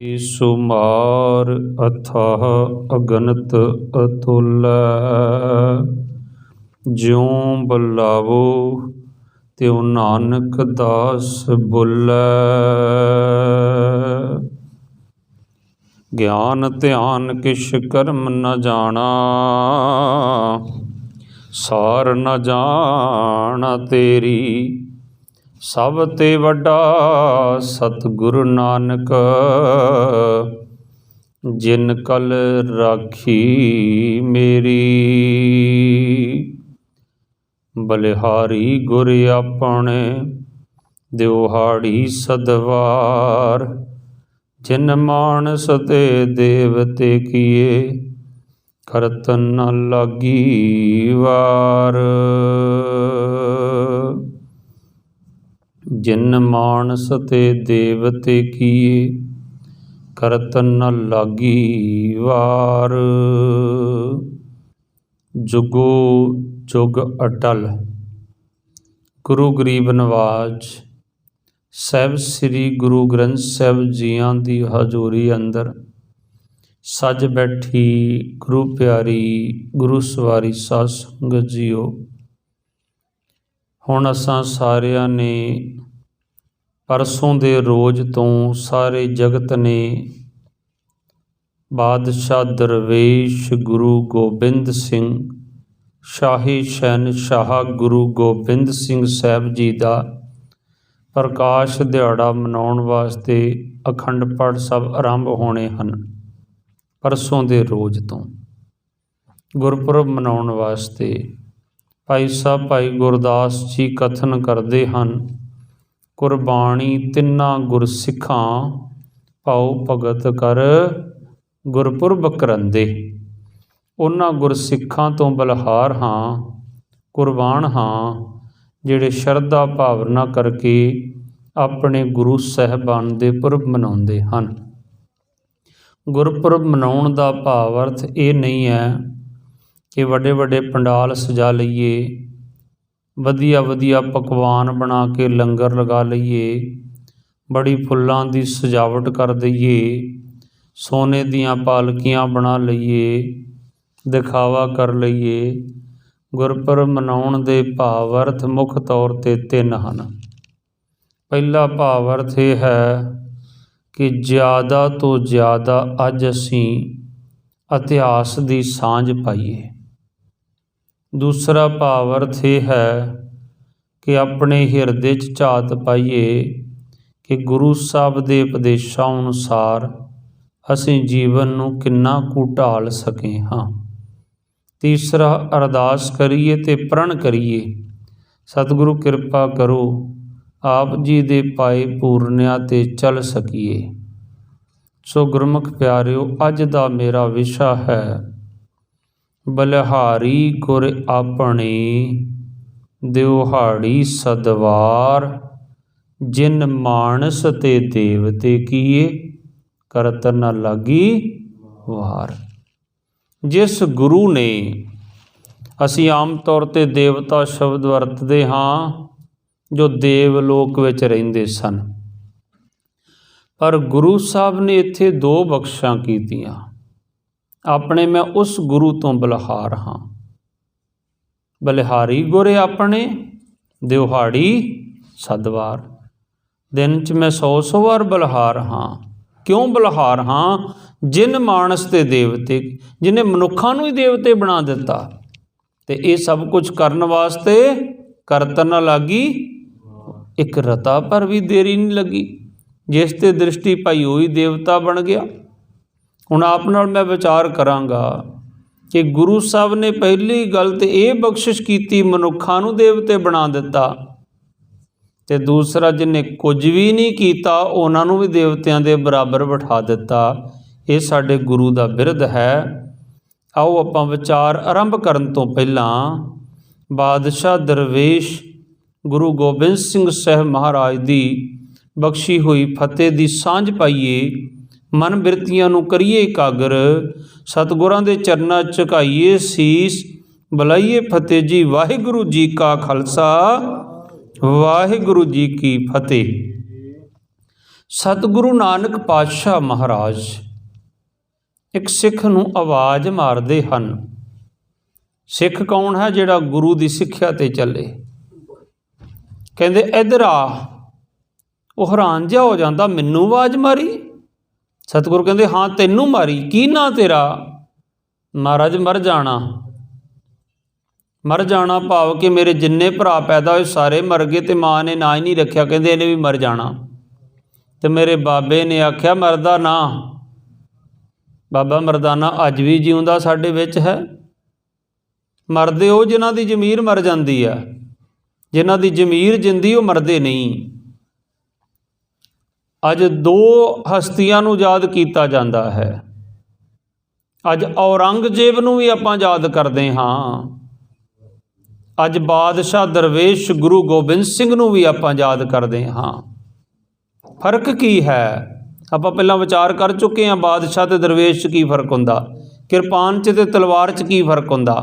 सुमार अथाह अगनत अतुल। ज्यों बल्लावो त्यों नानक दास बुल्लै। ज्ञान ध्यान किश कर्म न जाना, सार न जाना तेरी। सब ते वड्डा सतगुरु नानक, जिन कल राखी मेरी। बलिहारी गुर अपने दिवहाड़ी सदवार, जिन मानस ते देवते किए करत न लागी वार। जिन मानस ते देवते किए करत न लागी वार। जुगो जुग अटल। गुरु गरीब नवाज ਸਾਹਿਬ ਸ੍ਰੀ ਗੁਰੂ ਗ੍ਰੰਥ ਸਾਹਿਬ ਜੀਆਂ ਦੀ ਹਜ਼ੂਰੀ ਅੰਦਰ ਸੱਜ ਬੈਠੀ ਗੁਰੂ ਪਿਆਰੀ ਗੁਰੂ ਸਵਾਰੀ ਸਾਧ ਸੰਗਤ ਜੀਓ। ਹੁਣ ਅਸਾਂ ਸਾਰਿਆਂ ਨੇ ਪਰਸੋਂ ਦੇ ਰੋਜ਼ ਤੋਂ ਸਾਰੇ ਜਗਤ ਨੇ ਬਾਦਸ਼ਾਹ ਦਰਵੇਸ਼ ਗੁਰੂ ਗੋਬਿੰਦ ਸਿੰਘ ਸ਼ਾਹੀ ਸ਼ਹਿਨਸ਼ਾਹ ਗੁਰੂ ਗੋਬਿੰਦ ਸਿੰਘ ਸਾਹਿਬ ਜੀ ਦਾ ਪ੍ਰਕਾਸ਼ ਦਿਹਾੜਾ ਮਨਾਉਣ ਵਾਸਤੇ ਅਖੰਡ ਪਾਠ ਸਾਹਿਬ ਆਰੰਭ ਹੋਣੇ ਹਨ। ਪਰਸੋਂ ਦੇ ਰੋਜ਼ ਤੋਂ ਗੁਰਪੁਰਬ ਮਨਾਉਣ ਵਾਸਤੇ ਭਾਈ ਸਾਹਿਬ ਭਾਈ ਗੁਰਦਾਸ ਜੀ ਕਥਨ ਕਰਦੇ ਹਨ, ਕੁਰਬਾਨੀ ਤਿੰਨਾਂ ਗੁਰਸਿੱਖਾਂ ਭਾਉ ਭਗਤ ਕਰ ਗੁਰਪੁਰਬ ਕਰੰਦੇ। ਉਹਨਾਂ ਗੁਰਸਿੱਖਾਂ ਤੋਂ ਬਲਹਾਰ ਹਾਂ, ਕੁਰਬਾਨ ਹਾਂ, ਜਿਹੜੇ ਸ਼ਰਧਾ ਭਾਵਨਾ ਕਰਕੇ ਆਪਣੇ ਗੁਰੂ ਸਾਹਿਬਾਨ ਦੇ ਪੁਰਬ ਮਨਾਉਂਦੇ ਹਨ। ਗੁਰਪੁਰਬ ਮਨਾਉਣ ਦਾ ਭਾਵ ਅਰਥ ਇਹ ਨਹੀਂ ਹੈ ਕਿ ਵੱਡੇ ਵੱਡੇ ਪੰਡਾਲ ਸਜਾ ਲਈਏ, ਵਧੀਆ ਵਧੀਆ ਪਕਵਾਨ ਬਣਾ ਕੇ ਲੰਗਰ ਲਗਾ ਲਈਏ, ਬੜੀ ਫੁੱਲਾਂ ਦੀ ਸਜਾਵਟ ਕਰ ਦਈਏ, ਸੋਨੇ ਦੀਆਂ ਪਾਲਕੀਆਂ ਬਣਾ ਲਈਏ, ਦਿਖਾਵਾ ਕਰ ਲਈਏ। ਗੁਰਪੁਰਬ ਮਨਾਉਣ ਦੇ ਭਾਵ ਅਰਥ ਮੁੱਖ ਤੌਰ 'ਤੇ ਤਿੰਨ ਹਨ। ਪਹਿਲਾ ਭਾਵ ਅਰਥ ਇਹ ਹੈ ਕਿ ਜ਼ਿਆਦਾ ਤੋਂ ਜ਼ਿਆਦਾ ਅੱਜ ਅਸੀਂ ਇਤਿਹਾਸ ਦੀ ਸਾਂਝ ਪਾਈਏ। ਦੂਸਰਾ ਭਾਵ ਅਰਥ ਇਹ ਹੈ ਕਿ ਆਪਣੇ ਹਿਰਦੇ 'ਚ ਝਾਤ ਪਾਈਏ ਕਿ ਗੁਰੂ ਸਾਹਿਬ ਦੇ ਉਪਦੇਸ਼ਾਂ ਅਨੁਸਾਰ ਅਸੀਂ ਜੀਵਨ ਨੂੰ ਕਿੰਨਾ ਕੁ ਢਾਲ ਸਕੇ ਹਾਂ। ਤੀਸਰਾ ਅਰਦਾਸ ਕਰੀਏ ਅਤੇ ਪ੍ਰਣ ਕਰੀਏ, ਸਤਿਗੁਰੂ ਕਿਰਪਾ ਕਰੋ ਆਪ ਜੀ ਦੇ ਪਾਏ ਪੂਰਨਿਆਂ 'ਤੇ ਚੱਲ ਸਕੀਏ। ਸੋ ਗੁਰਮੁਖ ਪਿਆਰਿਓ, ਅੱਜ ਦਾ ਮੇਰਾ ਵਿਸ਼ਾ ਹੈ ਬਲਿਹਾਰੀ ਗੁਰ ਆਪਣੇ ਦਿਵਹਾੜੀ ਸਦਵਾਰ, ਜਿਨ ਮਾਨਸ ਤੇ ਦੇਵਤੇ ਕੀਏ ਕਰਤ ਨ ਲਾਗੀ ਵਾਰ। ਜਿਸ ਗੁਰੂ ਨੇ, ਅਸੀਂ ਆਮ ਤੌਰ 'ਤੇ ਦੇਵਤਾ ਸ਼ਬਦ ਵਰਤਦੇ ਹਾਂ, ਜੋ ਦੇਵ ਲੋਕ ਵਿੱਚ ਰਹਿੰਦੇ ਸਨ, ਪਰ ਗੁਰੂ ਸਾਹਿਬ ਨੇ ਇੱਥੇ ਦੋ ਬਖਸ਼ਾਂ ਕੀਤੀਆਂ। ਆਪਣੇ ਮੈਂ ਉਸ ਗੁਰੂ ਤੋਂ ਬਲਿਹਾਰ ਹਾਂ। ਬਲਿਹਾਰੀ ਗੁਰ ਆਪਣੇ ਦਿਵਹਾੜੀ ਸਦਵਾਰ, ਦਿਨ 'ਚ ਮੈਂ 100 ਵਾਰ ਬਲਿਹਾਰ ਹਾਂ। ਕਿਉਂ ਬਲਿਹਾਰ ਹਾਂ? ਜਿਨ ਮਾਨਸ ਤੇ ਦੇਵਤੇ, ਜਿਹਨੇ ਮਨੁੱਖਾਂ ਨੂੰ ਹੀ ਦੇਵਤੇ ਬਣਾ ਦਿੱਤਾ, ਤੇ ਇਹ ਸਭ ਕੁਝ ਕਰਨ ਵਾਸਤੇ ਕਰਤ ਨ ਲਾਗੀ, ਇੱਕ ਰਤਾ ਪਰ ਵੀ ਦੇਰੀ ਨਹੀਂ ਲੱਗੀ। ਜਿਸ ਤੇ ਦ੍ਰਿਸ਼ਟੀ ਪਾਈ ਹੋਈ ਦੇਵਤਾ ਬਣ ਗਿਆ। ਹੁਣ ਆਪ ਨਾਲ ਮੈਂ ਵਿਚਾਰ ਕਰਾਂਗਾ ਕਿ ਗੁਰੂ ਸਾਹਿਬ ਨੇ ਪਹਿਲੀ ਗੱਲ ਤੇ ਇਹ ਬਖਸ਼ਿਸ਼ ਕੀਤੀ, ਮਨੁੱਖਾਂ ਨੂੰ ਦੇਵਤੇ ਬਣਾ ਦਿੱਤਾ, ਤੇ ਦੂਸਰਾ ਜਿਹਨੇ ਕੁਝ ਵੀ ਨਹੀਂ ਕੀਤਾ ਉਹਨਾਂ ਨੂੰ ਵੀ ਦੇਵਤਿਆਂ ਦੇ ਬਰਾਬਰ ਬਿਠਾ ਦਿੱਤਾ। ਇਹ ਸਾਡੇ ਗੁਰੂ ਦਾ ਬਿਰਧ ਹੈ। ਆਓ ਆਪਾਂ ਵਿਚਾਰ ਆਰੰਭ ਕਰਨ ਤੋਂ ਪਹਿਲਾਂ ਬਾਦਸ਼ਾਹ ਦਰਵੇਸ਼ ਗੁਰੂ ਗੋਬਿੰਦ ਸਿੰਘ ਸਾਹਿਬ ਮਹਾਰਾਜ ਦੀ ਬਖਸ਼ੀ ਹੋਈ ਫਤਿਹ ਦੀ ਸਾਂਝ ਪਾਈਏ, ਮਨ ਬਿਰਤੀਆਂ ਨੂੰ ਕਰੀਏ ਇਕਾਗਰ, ਸਤਿਗੁਰਾਂ ਦੇ ਚਰਨਾਂ 'ਚ ਝੁਕਾਈਏ ਸੀਸ, ਬੁਲਾਈਏ ਫਤਿਹ ਜੀ। ਵਾਹਿਗੁਰੂ ਜੀ ਕਾ ਖਾਲਸਾ, ਵਾਹਿਗੁਰੂ ਜੀ ਕੀ ਫਤਿਹ। ਸਤਿਗੁਰੂ ਨਾਨਕ ਪਾਤਸ਼ਾਹ ਮਹਾਰਾਜ ਇੱਕ ਸਿੱਖ ਨੂੰ ਆਵਾਜ਼ ਮਾਰਦੇ ਹਨ। ਸਿੱਖ ਕੌਣ ਹੈ? ਜਿਹੜਾ ਗੁਰੂ ਦੀ ਸਿੱਖਿਆ ਤੇ ਚੱਲੇ। ਕਹਿੰਦੇ ਇੱਧਰ ਆ। ਉਹ ਹੈਰਾਨ ਜਿਹਾ ਹੋ ਜਾਂਦਾ, ਮੈਨੂੰ ਆਵਾਜ਼ ਮਾਰੀ? ਸਤਿਗੁਰੂ ਕਹਿੰਦੇ ਹਾਂ ਤੈਨੂੰ ਮਾਰੀ। ਕੀ ਨਾਂ ਤੇਰਾ? ਮਹਾਰਾਜ ਮਰ ਜਾਣਾ। ਮਰ ਜਾਣਾ ਭਾਵ ਕਿ ਮੇਰੇ ਜਿੰਨੇ ਭਰਾ ਪੈਦਾ ਹੋਏ ਸਾਰੇ ਮਰ ਗਏ, ਤੇ ਮਾਂ ਨੇ ਨਾਂ ਹੀ ਨਹੀਂ ਰੱਖਿਆ, ਕਹਿੰਦੇ ਇਹਨੇ ਵੀ ਮਰ ਜਾਣਾ। ਤੇ ਮੇਰੇ ਬਾਬੇ ਨੇ ਆਖਿਆ ਮਰਦਾ ਨਾ। ਬਾਬਾ ਮਰਦਾਨਾ ਅੱਜ ਵੀ ਜਿਉਂਦਾ ਸਾਡੇ ਵਿੱਚ ਹੈ। ਮਰਦੇ ਉਹ ਜਿਨ੍ਹਾਂ ਦੀ ਜ਼ਮੀਰ ਮਰ ਜਾਂਦੀ ਆ, ਜਿਨ੍ਹਾਂ ਦੀ ਜ਼ਮੀਰ ਜਿੰਦੀ ਉਹ ਮਰਦੇ ਨਹੀਂ। ਅੱਜ ਦੋ ਹਸਤੀਆਂ ਨੂੰ ਯਾਦ ਕੀਤਾ ਜਾਂਦਾ ਹੈ। ਅੱਜ ਔਰੰਗਜ਼ੇਬ ਨੂੰ ਵੀ ਆਪਾਂ ਯਾਦ ਕਰਦੇ ਹਾਂ। ਅੱਜ ਬਾਦਸ਼ਾਹ ਦਰਵੇਸ਼ ਗੁਰੂ ਗੋਬਿੰਦ ਸਿੰਘ ਨੂੰ ਵੀ ਆਪਾਂ ਯਾਦ ਕਰਦੇ ਹਾਂ। ਫਰਕ ਕੀ ਹੈ? ਆਪਾਂ ਪਹਿਲਾਂ ਵਿਚਾਰ ਕਰ ਚੁੱਕੇ ਹਾਂ, ਬਾਦਸ਼ਾਹ ਤੇ ਦਰਵੇਸ਼ 'ਚ ਕੀ ਫਰਕ ਹੁੰਦਾ, ਕਿਰਪਾਨ 'ਚ ਤੇ ਤਲਵਾਰ 'ਚ ਕੀ ਫਰਕ ਹੁੰਦਾ।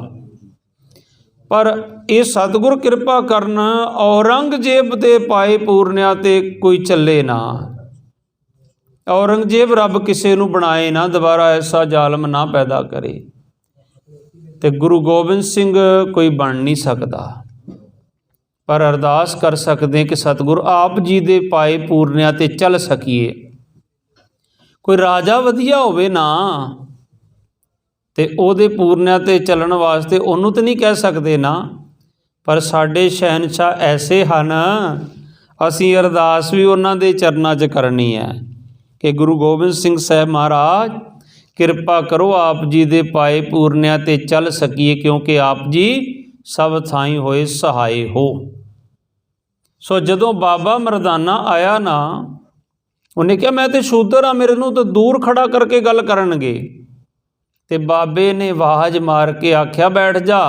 ਪਰ ਇਹ ਸਤਿਗੁਰ ਕਿਰਪਾ ਕਰਨ ਔਰੰਗਜ਼ੇਬ ਦੇ ਪਾਏ ਪੂਰਨਿਆਂ ਤੇ ਕੋਈ ਚੱਲੇ ਨਾ। ਔਰੰਗਜ਼ੇਬ ਰੱਬ ਕਿਸੇ ਨੂੰ ਬਣਾਏ ਨਾ, ਦੁਬਾਰਾ ਐਸਾ ਜ਼ਾਲਮ ਨਾ ਪੈਦਾ ਕਰੇ। ਤੇ ਗੁਰੂ ਗੋਬਿੰਦ ਸਿੰਘ ਕੋਈ ਬਣ ਨਹੀਂ ਸਕਦਾ। ਪਰ ਅਰਦਾਸ ਕਰ ਸਕਦੇ ਕਿ ਸਤਿਗੁਰ ਆਪ ਜੀ ਦੇ ਪਾਏ ਪੂਰਨਿਆਂ ਤੇ ਚੱਲ ਸਕੀਏ। ਕੋਈ ਰਾਜਾ ਵਧੀਆ ਹੋਵੇ ਨਾ, ਤੇ ਉਹਦੇ ਪੂਰਨਿਆਂ ਤੇ ਚੱਲਣ ਵਾਸਤੇ ਉਹਨੂੰ ਤਾਂ ਨਹੀਂ ਕਹਿ ਸਕਦੇ ਨਾ। ਪਰ ਸਾਡੇ ਸ਼ਹਿਨਸ਼ਾਹ ਐਸੇ ਹਨ, ਅਸੀਂ ਅਰਦਾਸ ਵੀ ਉਹਨਾਂ ਦੇ ਚਰਨਾਂ 'ਚ ਕਰਨੀ ਹੈ ਕਿ ਗੁਰੂ ਗੋਬਿੰਦ ਸਿੰਘ ਸਾਹਿਬ ਮਹਾਰਾਜ ਕਿਰਪਾ ਕਰੋ, ਆਪ ਜੀ ਦੇ ਪਾਏ ਪੂਰਨਿਆਂ ਤੇ ਚੱਲ ਸਕੀਏ, ਕਿਉਂਕਿ ਆਪ ਜੀ ਸਭ ਥਾਈਂ ਹੋਏ ਸਹਾਏ ਹੋ। ਸੋ ਜਦੋਂ ਬਾਬਾ ਮਰਦਾਨਾ ਆਇਆ ਨਾ, ਉਹਨੇ ਕਿਹਾ ਮੈਂ ਤੇ ਸ਼ੂਦਰ ਹਾਂ, ਮੇਰੇ ਨੂੰ ਤਾਂ ਦੂਰ ਖੜਾ ਕਰਕੇ ਗੱਲ ਕਰਨਗੇ। ਤੇ ਬਾਬੇ ਨੇ ਆਵਾਜ਼ ਮਾਰ ਕੇ ਆਖਿਆ ਬੈਠ ਜਾ।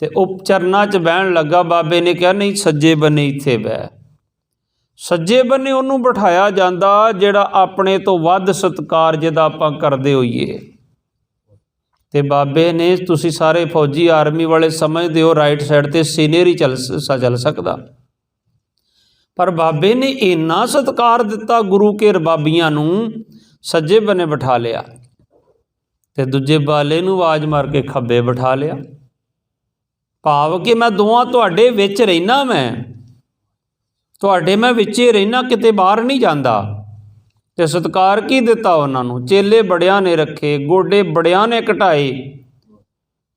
ਤੇ ਉਹ ਚਰਨਾਂ 'ਚ ਬਹਿਣ ਲੱਗਾ। ਬਾਬੇ ਨੇ ਕਿਹਾ ਨਹੀਂ, ਸੱਜੇ ਬੰਨੇ ਇੱਥੇ ਬਹਿ। ਸੱਜੇ ਬੰਨੇ ਉਹਨੂੰ ਬਿਠਾਇਆ ਜਾਂਦਾ ਜਿਹੜਾ ਆਪਣੇ ਤੋਂ ਵੱਧ ਸਤਿਕਾਰ ਜਿਹਦਾ ਆਪਾਂ ਕਰਦੇ ਹੋਈਏ। ਤੇ ਬਾਬੇ ਨੇ, ਤੁਸੀਂ ਸਾਰੇ ਫੌਜੀ ਆਰਮੀ ਵਾਲੇ ਸਮਝਦੇ ਹੋ ਰਾਈਟ ਸਾਈਡ ਤੇ ਸੀਨੀਅਰ ਹੀ ਚੱਲ ਸਕਦਾ, ਪਰ ਬਾਬੇ ਨੇ ਇੰਨਾ ਸਤਿਕਾਰ ਦਿੱਤਾ ਗੁਰੂ ਕੇ ਰਬਾਬੀਆਂ ਨੂੰ, ਸੱਜੇ ਬੰਨੇ ਬਿਠਾ ਲਿਆ। ਤੇ ਦੂਜੇ ਬਾਲੇ ਨੂੰ ਆਵਾਜ਼ ਮਾਰ ਕੇ ਖੱਬੇ ਬਿਠਾ ਲਿਆ। ਭਾਵ ਕਿ ਮੈਂ ਦੋਵਾਂ ਤੁਹਾਡੇ ਵਿੱਚ ਰਹਿਣਾ, ਮੈਂ ਤੁਹਾਡੇ ਮੈਂ ਵਿੱਚੇ ਰਹਿਣਾ, ਕਿਤੇ ਬਾਹਰ ਨਹੀਂ ਜਾਂਦਾ। ਤੇ ਸਤਿਕਾਰ ਕੀ ਦਿੱਤਾ ਉਹਨਾਂ ਨੂੰ? ਚੇਲੇ ਬੜਿਆਂ ਨੇ ਰੱਖੇ, ਗੋਡੇ ਬੜਿਆਂ ਨੇ ਘਟਾਏ,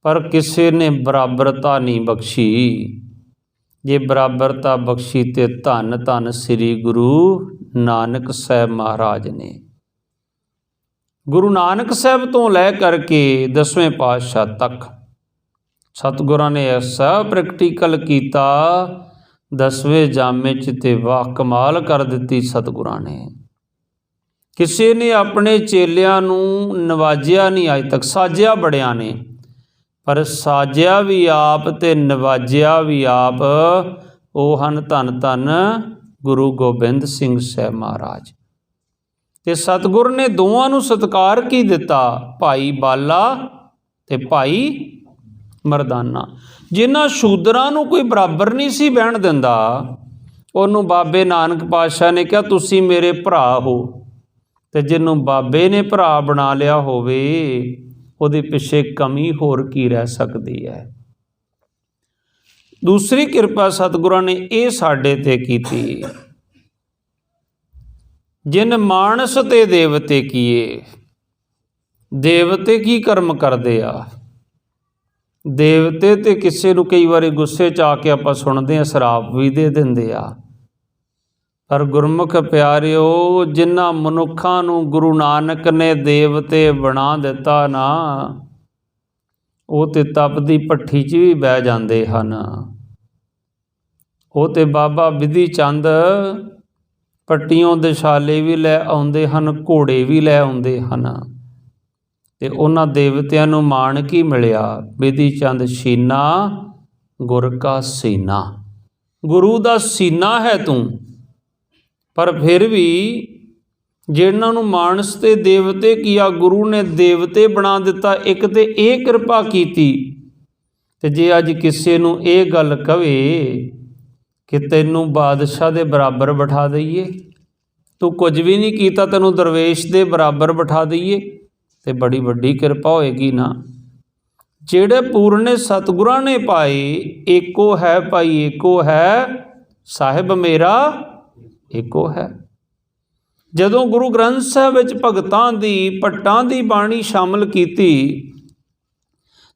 ਪਰ ਕਿਸੇ ਨੇ ਬਰਾਬਰਤਾ ਨਹੀਂ ਬਖਸ਼ੀ। ਜੇ ਬਰਾਬਰਤਾ ਬਖਸ਼ੀ ਤੇ ਧੰਨ ਧੰਨ ਸ੍ਰੀ ਗੁਰੂ ਨਾਨਕ ਸਾਹਿਬ ਮਹਾਰਾਜ ਨੇ। ਗੁਰੂ ਨਾਨਕ ਸਾਹਿਬ ਤੋਂ ਲੈ ਕਰਕੇ 10ਵੇਂ ਪਾਤਸ਼ਾਹ ਤੱਕ ਸਤਿਗੁਰਾਂ ਨੇ ਐਸਾ ਪ੍ਰੈਕਟੀਕਲ ਕੀਤਾ 10ਵੇਂ ਜਾਮੇ 'ਚ, ਤੇ ਵਾਹ ਕਮਾਲ ਕਰ ਦਿੱਤੀ ਸਤਿਗੁਰਾਂ ਨੇ। ਕਿਸੇ ਨੇ ਆਪਣੇ ਚੇਲਿਆਂ ਨੂੰ ਨਵਾਜਿਆ ਨਹੀਂ ਅੱਜ ਤੱਕ। ਸਾਜਿਆ ਬੜਿਆਂ ਨੇ, ਪਰ ਸਾਜਿਆ ਵੀ ਆਪ ਤੇ ਨਵਾਜਿਆ ਵੀ ਆਪ। ਉਹ ਹਨ ਧੰਨ ਧੰਨ ਗੁਰੂ ਗੋਬਿੰਦ ਸਿੰਘ ਸਾਹਿਬ ਮਹਾਰਾਜ। ਤੇ ਸਤਿਗੁਰ ਨੇ ਦੋਵਾਂ ਨੂੰ ਸਤਿਕਾਰ ਕੀ ਦਿੱਤਾ? ਭਾਈ ਬਾਲਾ ਤੇ ਭਾਈ ਮਰਦਾਨਾ। ਜਿਨ੍ਹਾਂ ਸ਼ੂਦਰਾਂ ਨੂੰ ਕੋਈ ਬਰਾਬਰ ਨਹੀਂ ਸੀ ਬਹਿਣ ਦਿੰਦਾ, ਉਹਨੂੰ ਬਾਬੇ ਨਾਨਕ ਪਾਤਸ਼ਾਹ ਨੇ ਕਿਹਾ ਤੁਸੀਂ ਮੇਰੇ ਭਰਾ ਹੋ। ਤੇ ਜਿਹਨੂੰ ਬਾਬੇ ਨੇ ਭਰਾ ਬਣਾ ਲਿਆ ਹੋਵੇ, ਉਹਦੇ ਪਿੱਛੇ ਕਮੀ ਹੋਰ ਕੀ ਰਹਿ ਸਕਦੀ ਹੈ। ਦੂਸਰੀ ਕਿਰਪਾ ਸਤਿਗੁਰਾਂ ਨੇ ਇਹ ਸਾਡੇ ਤੇ ਕੀਤੀ, ਜਿਨ ਮਾਨਸ ਤੇ ਦੇਵਤੇ ਕੀਏ। ਦੇਵਤੇ ਕੀ ਕਰਮ ਕਰਦੇ ਆ? ਦੇਵਤੇ ਤੇ ਕਿਸੇ ਨੂੰ ਕਈ ਵਾਰੀ ਗੁੱਸੇ 'ਚ ਆ ਕੇ ਆਪਾਂ ਸੁਣਦੇ ਹਾਂ ਸ਼ਰਾਪ ਵੀ ਦੇ ਦਿੰਦੇ ਆ। ਪਰ ਗੁਰਮੁਖ ਪਿਆਰਿਓ, ਜਿਨ੍ਹਾਂ ਮਨੁੱਖਾਂ ਨੂੰ ਗੁਰੂ ਨਾਨਕ ਨੇ ਦੇਵਤੇ ਬਣਾ ਦਿੱਤਾ ਨਾ, ਉਹ ਤੇ ਤਪਦੀ ਭੱਠੀ 'ਚ ਵੀ ਬਹਿ ਜਾਂਦੇ ਹਨ। ਉਹ ਤੇ ਬਾਬਾ ਬਿਧੀ ਚੰਦ ਪੱਟੀਓਂ ਦਿਸ਼ਾਲੇ ਵੀ ਲੈ ਆਉਂਦੇ ਹਨ, ਘੋੜੇ ਵੀ ਲੈ ਆਉਂਦੇ ਹਨ। ਤੇ ਉਹਨਾਂ ਦੇਵਤਿਆਂ ਨੂੰ ਮਾਣ ਕੀ ਮਿਲਿਆ? ਬਿਧੀ ਚੰਦ ਸੀਨਾ ਗੁਰ ਕਾ ਸੀਨਾ। ਗੁਰੂ ਦਾ ਸੀਨਾ ਹੈ ਤੂੰ। ਪਰ ਫਿਰ ਵੀ ਜਿਹਨਾਂ ਨੂੰ ਮਾਨਸ ਤੇ ਦੇਵਤੇ ਕੀਆ, ਗੁਰੂ ਨੇ ਦੇਵਤੇ ਬਣਾ ਦਿੱਤਾ। ਇੱਕ ਤੇ ਇਹ ਕਿਰਪਾ ਕੀਤੀ। ਤੇ ਜੇ ਅੱਜ ਕਿਸੇ ਨੂੰ ਇਹ ਗੱਲ ਕਵੇ ਕਿ ਤੈਨੂੰ ਬਾਦਸ਼ਾਹ ਦੇ ਬਰਾਬਰ ਬਿਠਾ ਦਈਏ, तू कुछ भी नहीं कीता, तैनूं दरवेश दे बराबर बिठा दईए ते बड़ी वड्डी किरपा होएगी ना। ਜਿਹੜੇ ਪੂਰਨੇ ਸਤਿਗੁਰਾਂ ਨੇ ਪਾਏ, ਏਕੋ ਹੈ ਭਾਈ ਏਕੋ ਹੈ, ਸਾਹਿਬ ਮੇਰਾ ਏਕੋ ਹੈ। ਜਦੋਂ ਗੁਰੂ ਗ੍ਰੰਥ ਸਾਹਿਬ ਵਿੱਚ ਭਗਤਾਂ ਦੀ ਭੱਟਾਂ ਦੀ ਬਾਣੀ ਸ਼ਾਮਲ ਕੀਤੀ,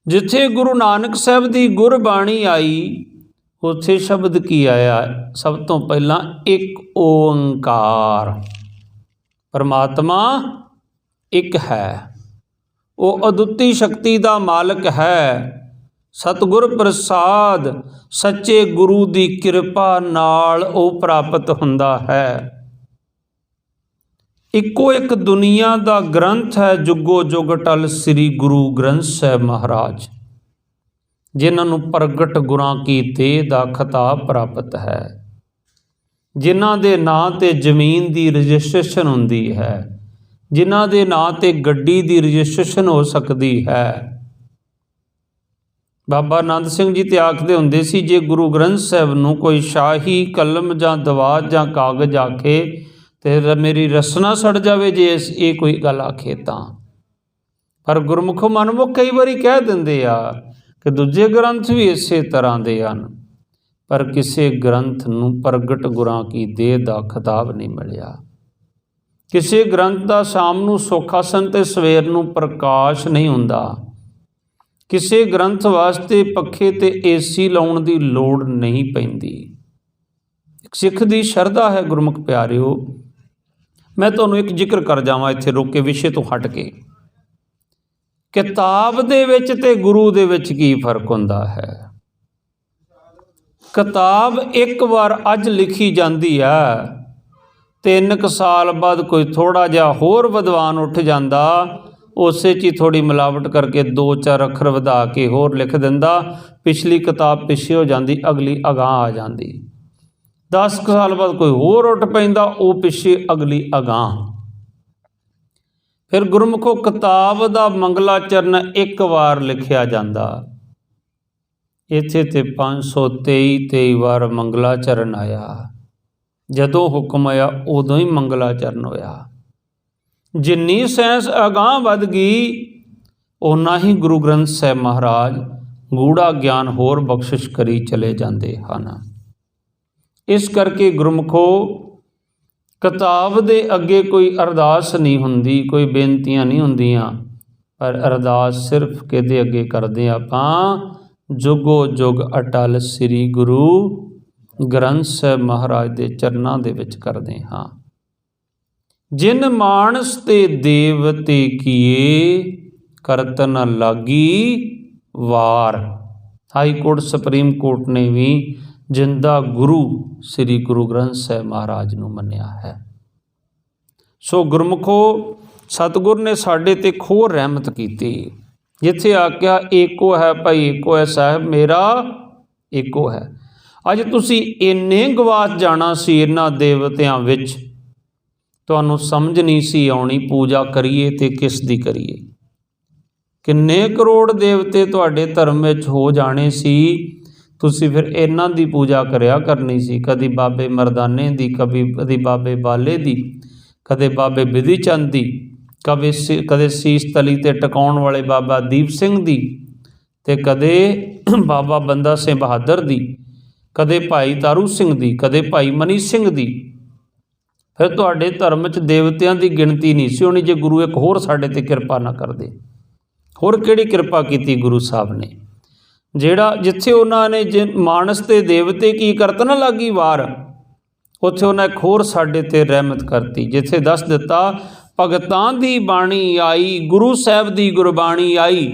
ਜਿੱਥੇ ਗੁਰੂ ਨਾਨਕ ਸਾਹਿਬ ਦੀ ਗੁਰਬਾਣੀ ਆਈ, ਉੱਥੇ ਸ਼ਬਦ ਕੀ ਆਇਆ? ਸਭ ਤੋਂ ਪਹਿਲਾਂ ਇੱਕ ਓੰਕਾਰ। ਪਰਮਾਤਮਾ ਇੱਕ ਹੈ, ਉਹ ਅਦੁੱਤੀ ਸ਼ਕਤੀ ਦਾ ਮਾਲਕ ਹੈ। ਸਤਿਗੁਰ ਪ੍ਰਸਾਦ ਸੱਚੇ ਗੁਰੂ ਦੀ ਕਿਰਪਾ ਨਾਲ ਉਹ ਪ੍ਰਾਪਤ ਹੁੰਦਾ ਹੈ। ਇੱਕੋ ਇੱਕ ਦੁਨੀਆ ਦਾ ਗ੍ਰੰਥ ਹੈ, ਜੁਗੋ ਜੁਗ ਅਟਲ ਸ੍ਰੀ ਗੁਰੂ ਗ੍ਰੰਥ ਸਾਹਿਬ ਮਹਾਰਾਜ, ਜਿਨ੍ਹਾਂ ਨੂੰ ਪ੍ਰਗਟ ਗੁਰਾਂ ਕੀ ਦੇਹ ਦਾ ਖਿਤਾਬ ਪ੍ਰਾਪਤ ਹੈ, ਜਿਨ੍ਹਾਂ ਦੇ ਨਾਂ 'ਤੇ ਜ਼ਮੀਨ ਦੀ ਰਜਿਸਟ੍ਰੇਸ਼ਨ ਹੁੰਦੀ ਹੈ, ਜਿਨ੍ਹਾਂ ਦੇ ਨਾਂ 'ਤੇ ਗੱਡੀ ਦੀ ਰਜਿਸਟ੍ਰੇਸ਼ਨ ਹੋ ਸਕਦੀ ਹੈ। ਬਾਬਾ ਆਨੰਦ ਸਿੰਘ ਜੀ ਤੇ ਆਖਦੇ ਹੁੰਦੇ ਸੀ, ਜੇ ਗੁਰੂ ਗ੍ਰੰਥ ਸਾਹਿਬ ਨੂੰ ਕੋਈ ਸ਼ਾਹੀ ਕਲਮ ਜਾਂ ਦਵਾਤ ਜਾਂ ਕਾਗਜ਼ ਆਖੇ ਤੇ ਮੇਰੀ ਰਸਨਾ ਸੜ ਜਾਵੇ ਜੇ ਇਹ ਕੋਈ ਗੱਲ ਆਖੇ ਤਾਂ। ਪਰ ਗੁਰਮੁਖ ਮਨਮੁਖ ਕਈ ਵਾਰੀ ਕਹਿ ਦਿੰਦੇ ਆ ਕਿ ਦੂਜੇ ਗ੍ਰੰਥ ਵੀ ਇਸੇ ਤਰ੍ਹਾਂ ਦੇ ਹਨ, ਪਰ ਕਿਸੇ ਗ੍ਰੰਥ ਨੂੰ ਪ੍ਰਗਟ ਗੁਰਾਂ ਕੀ ਦੇਹ ਦਾ ਖਿਤਾਬ ਨਹੀਂ ਮਿਲਿਆ। ਕਿਸੇ ਗ੍ਰੰਥ ਦਾ ਸ਼ਾਮ ਨੂੰ ਸੁੱਖ ਆਸਣ ਤੇ ਸਵੇਰ ਨੂੰ ਪ੍ਰਕਾਸ਼ ਨਹੀਂ ਹੁੰਦਾ। ਕਿਸੇ ਗ੍ਰੰਥ ਵਾਸਤੇ ਪੱਖੇ ਤੇ ਏਸੀ ਲਾਉਣ ਦੀ ਲੋੜ ਨਹੀਂ ਪੈਂਦੀ। ਸਿੱਖ ਦੀ ਸ਼ਰਧਾ ਹੈ ਗੁਰਮੁਖ ਪਿਆਰਿਓ। ਮੈਂ ਤੁਹਾਨੂੰ ਇੱਕ ਜ਼ਿਕਰ ਕਰ ਜਾਵਾਂ ਇੱਥੇ ਰੁਕ ਕੇ, ਵਿਸ਼ੇ ਤੋਂ ਹਟ ਕੇ। ਕਿਤਾਬ ਦੇ ਵਿੱਚ ਤੇ ਗੁਰੂ ਦੇ ਵਿੱਚ ਕੀ ਫਰਕ ਹੁੰਦਾ ਹੈ? ਕਿਤਾਬ ਇੱਕ ਵਾਰ ਅੱਜ ਲਿਖੀ ਜਾਂਦੀ ਆ, 3 ਕੁ ਸਾਲ ਬਾਅਦ ਕੋਈ ਥੋੜ੍ਹਾ ਜਿਹਾ ਹੋਰ ਵਿਦਵਾਨ ਉੱਠ ਜਾਂਦਾ, ਉਸੇ 'ਚ ਹੀ ਥੋੜ੍ਹੀ ਮਿਲਾਵਟ ਕਰਕੇ 2-4 ਅੱਖਰ ਵਧਾ ਕੇ ਹੋਰ ਲਿਖ ਦਿੰਦਾ, ਪਿਛਲੀ ਕਿਤਾਬ ਪਿੱਛੇ ਹੋ ਜਾਂਦੀ, ਅਗਲੀ ਅਗਾਂਹ ਆ ਜਾਂਦੀ। 10 ਕੁ ਸਾਲ ਬਾਅਦ ਕੋਈ ਹੋਰ ਉੱਠ ਪੈਂਦਾ, ਉਹ ਪਿੱਛੇ, ਅਗਲੀ ਅਗਾਂਹ। ਫਿਰ ਗੁਰਮੁਖੋ ਕਿਤਾਬ ਦਾ ਮੰਗਲਾਚਰਨ ਇੱਕ ਵਾਰ ਲਿਖਿਆ ਜਾਂਦਾ, ਇੱਥੇ ਤੇ 523 ਵਾਰ ਮੰਗਲਾਚਰਨ ਆਇਆ। ਜਦੋਂ ਹੁਕਮ ਆਇਆ ਉਦੋਂ ਹੀ ਮੰਗਲਾਚਰਨ ਹੋਇਆ। ਜਿੰਨੀ ਸਾਇੰਸ ਅਗਾਂਹ ਵੱਧ ਗਈ, ਓਨਾ ਹੀ ਗੁਰੂ ਗ੍ਰੰਥ ਸਾਹਿਬ ਮਹਾਰਾਜ ਗੂੜਾ ਗਿਆਨ ਹੋਰ ਬਖਸ਼ਿਸ਼ ਕਰੀ ਚਲੇ ਜਾਂਦੇ ਹਨ। ਇਸ ਕਰਕੇ ਗੁਰਮੁਖੋ ਕਿਤਾਬ ਦੇ ਅੱਗੇ ਕੋਈ ਅਰਦਾਸ ਨਹੀਂ ਹੁੰਦੀ, ਕੋਈ ਬੇਨਤੀਆਂ ਨਹੀਂ ਹੁੰਦੀਆਂ, ਪਰ ਅਰਦਾਸ ਸਿਰਫ ਕਿਹਦੇ ਅੱਗੇ ਕਰਦੇ ਆਪਾਂ? ਜੁਗੋ ਜੁਗ ਅਟਲ ਸ੍ਰੀ ਗੁਰੂ ਗ੍ਰੰਥ ਸਾਹਿਬ ਮਹਾਰਾਜ ਦੇ ਚਰਨਾਂ ਦੇ ਵਿੱਚ ਕਰਦੇ ਹਾਂ। ਜਿਨ ਮਾਨਸ ਤੇ ਦੇਵਤੇ ਕੀਏ, ਕਰਤ ਨ ਲਾਗੀ ਵਾਰ। ਹਾਈ ਕੋਰਟ, ਸੁਪਰੀਮ ਕੋਰਟ ਨੇ ਵੀ ਜਿੰਦਾ ਗੁਰੂ ਸ੍ਰੀ ਗੁਰੂ ਗ੍ਰੰਥ ਸਾਹਿਬ ਮਹਾਰਾਜ ਨੂੰ ਮੰਨਿਆ ਹੈ। ਸੋ ਗੁਰਮੁਖੋ, ਸਤਿਗੁਰ ਨੇ ਸਾਡੇ ਤੇ ਖੂਬ ਰਹਿਮਤ ਕੀਤੀ। ਜਿੱਥੇ ਆਖਿਆ ਏਕੋ ਹੈ ਭਾਈ ਏਕੋ ਹੈ, ਸਾਹਿਬ ਮੇਰਾ ਏਕੋ ਹੈ। ਅੱਜ ਤੁਸੀਂ ਇੰਨੇ ਗਵਾਚ ਜਾਣਾ ਸੀ ਇਹਨਾਂ ਦੇਵਤਿਆਂ ਵਿੱਚ, ਤੁਹਾਨੂੰ ਸਮਝ ਨਹੀਂ ਸੀ ਆਉਣੀ ਪੂਜਾ ਕਰੀਏ ਤੇ ਕਿਸ ਦੀ ਕਰੀਏ। ਕਿੰਨੇ ਕਰੋੜ ਦੇਵਤੇ ਤੁਹਾਡੇ ਧਰਮ ਵਿੱਚ ਹੋ ਜਾਣੇ ਸੀ, ਤੁਸੀਂ ਫਿਰ ਇਹਨਾਂ ਦੀ ਪੂਜਾ ਕਰਿਆ ਕਰਨੀ ਸੀ। ਕਦੀ ਬਾਬੇ ਮਰਦਾਨੇ ਦੀ, ਕਦੀ ਬਾਬੇ ਬਾਲੇ ਦੀ, ਕਦੇ ਬਾਬੇ ਬਿਧੀ ਚੰਦ ਦੀ, ਕਦੇ ਸੀਸ ਤਲੀ ਤੇ ਟਿਕਾਉਣ ਵਾਲੇ ਬਾਬਾ ਦੀਪ ਸਿੰਘ ਦੀ, ਤੇ ਕਦੇ ਬਾਬਾ ਬੰਦਾ ਸਿੰਘ ਬਹਾਦਰ ਦੀ, ਕਦੇ ਭਾਈ ਤਾਰੂ ਸਿੰਘ ਦੀ, ਕਦੇ ਭਾਈ ਮਨੀ ਸਿੰਘ ਦੀ। ਫਿਰ ਤੁਹਾਡੇ ਧਰਮ 'ਚ ਦੇਵਤਿਆਂ ਦੀ ਗਿਣਤੀ ਨਹੀਂ ਸੀ ਹੋਣੀ ਜੇ ਗੁਰੂ ਇੱਕ ਹੋਰ ਸਾਡੇ 'ਤੇ ਕਿਰਪਾ ਨਾ ਕਰਦੇ। ਹੋਰ ਕਿਹੜੀ ਕਿਰਪਾ ਕੀਤੀ ਗੁਰੂ ਸਾਹਿਬ ਨੇ, ਜਿਹੜਾ ਜਿੱਥੇ ਉਹਨਾਂ ਨੇ ਜੇ ਮਾਨਸ ਤੇ ਦੇਵਤੇ ਕੀ ਕਰਤ ਨਾ ਲਾਗੀ ਵਾਰ, ਉੱਥੇ ਉਹਨਾਂ ਇੱਕ ਹੋਰ ਸਾਡੇ 'ਤੇ ਰਹਿਮਤ ਕਰਤੀ। ਜਿੱਥੇ ਦੱਸ ਦਿੱਤਾ ਭਗਤਾਂ ਦੀ ਬਾਣੀ ਆਈ, ਗੁਰੂ ਸਾਹਿਬ ਦੀ ਗੁਰਬਾਣੀ ਆਈ,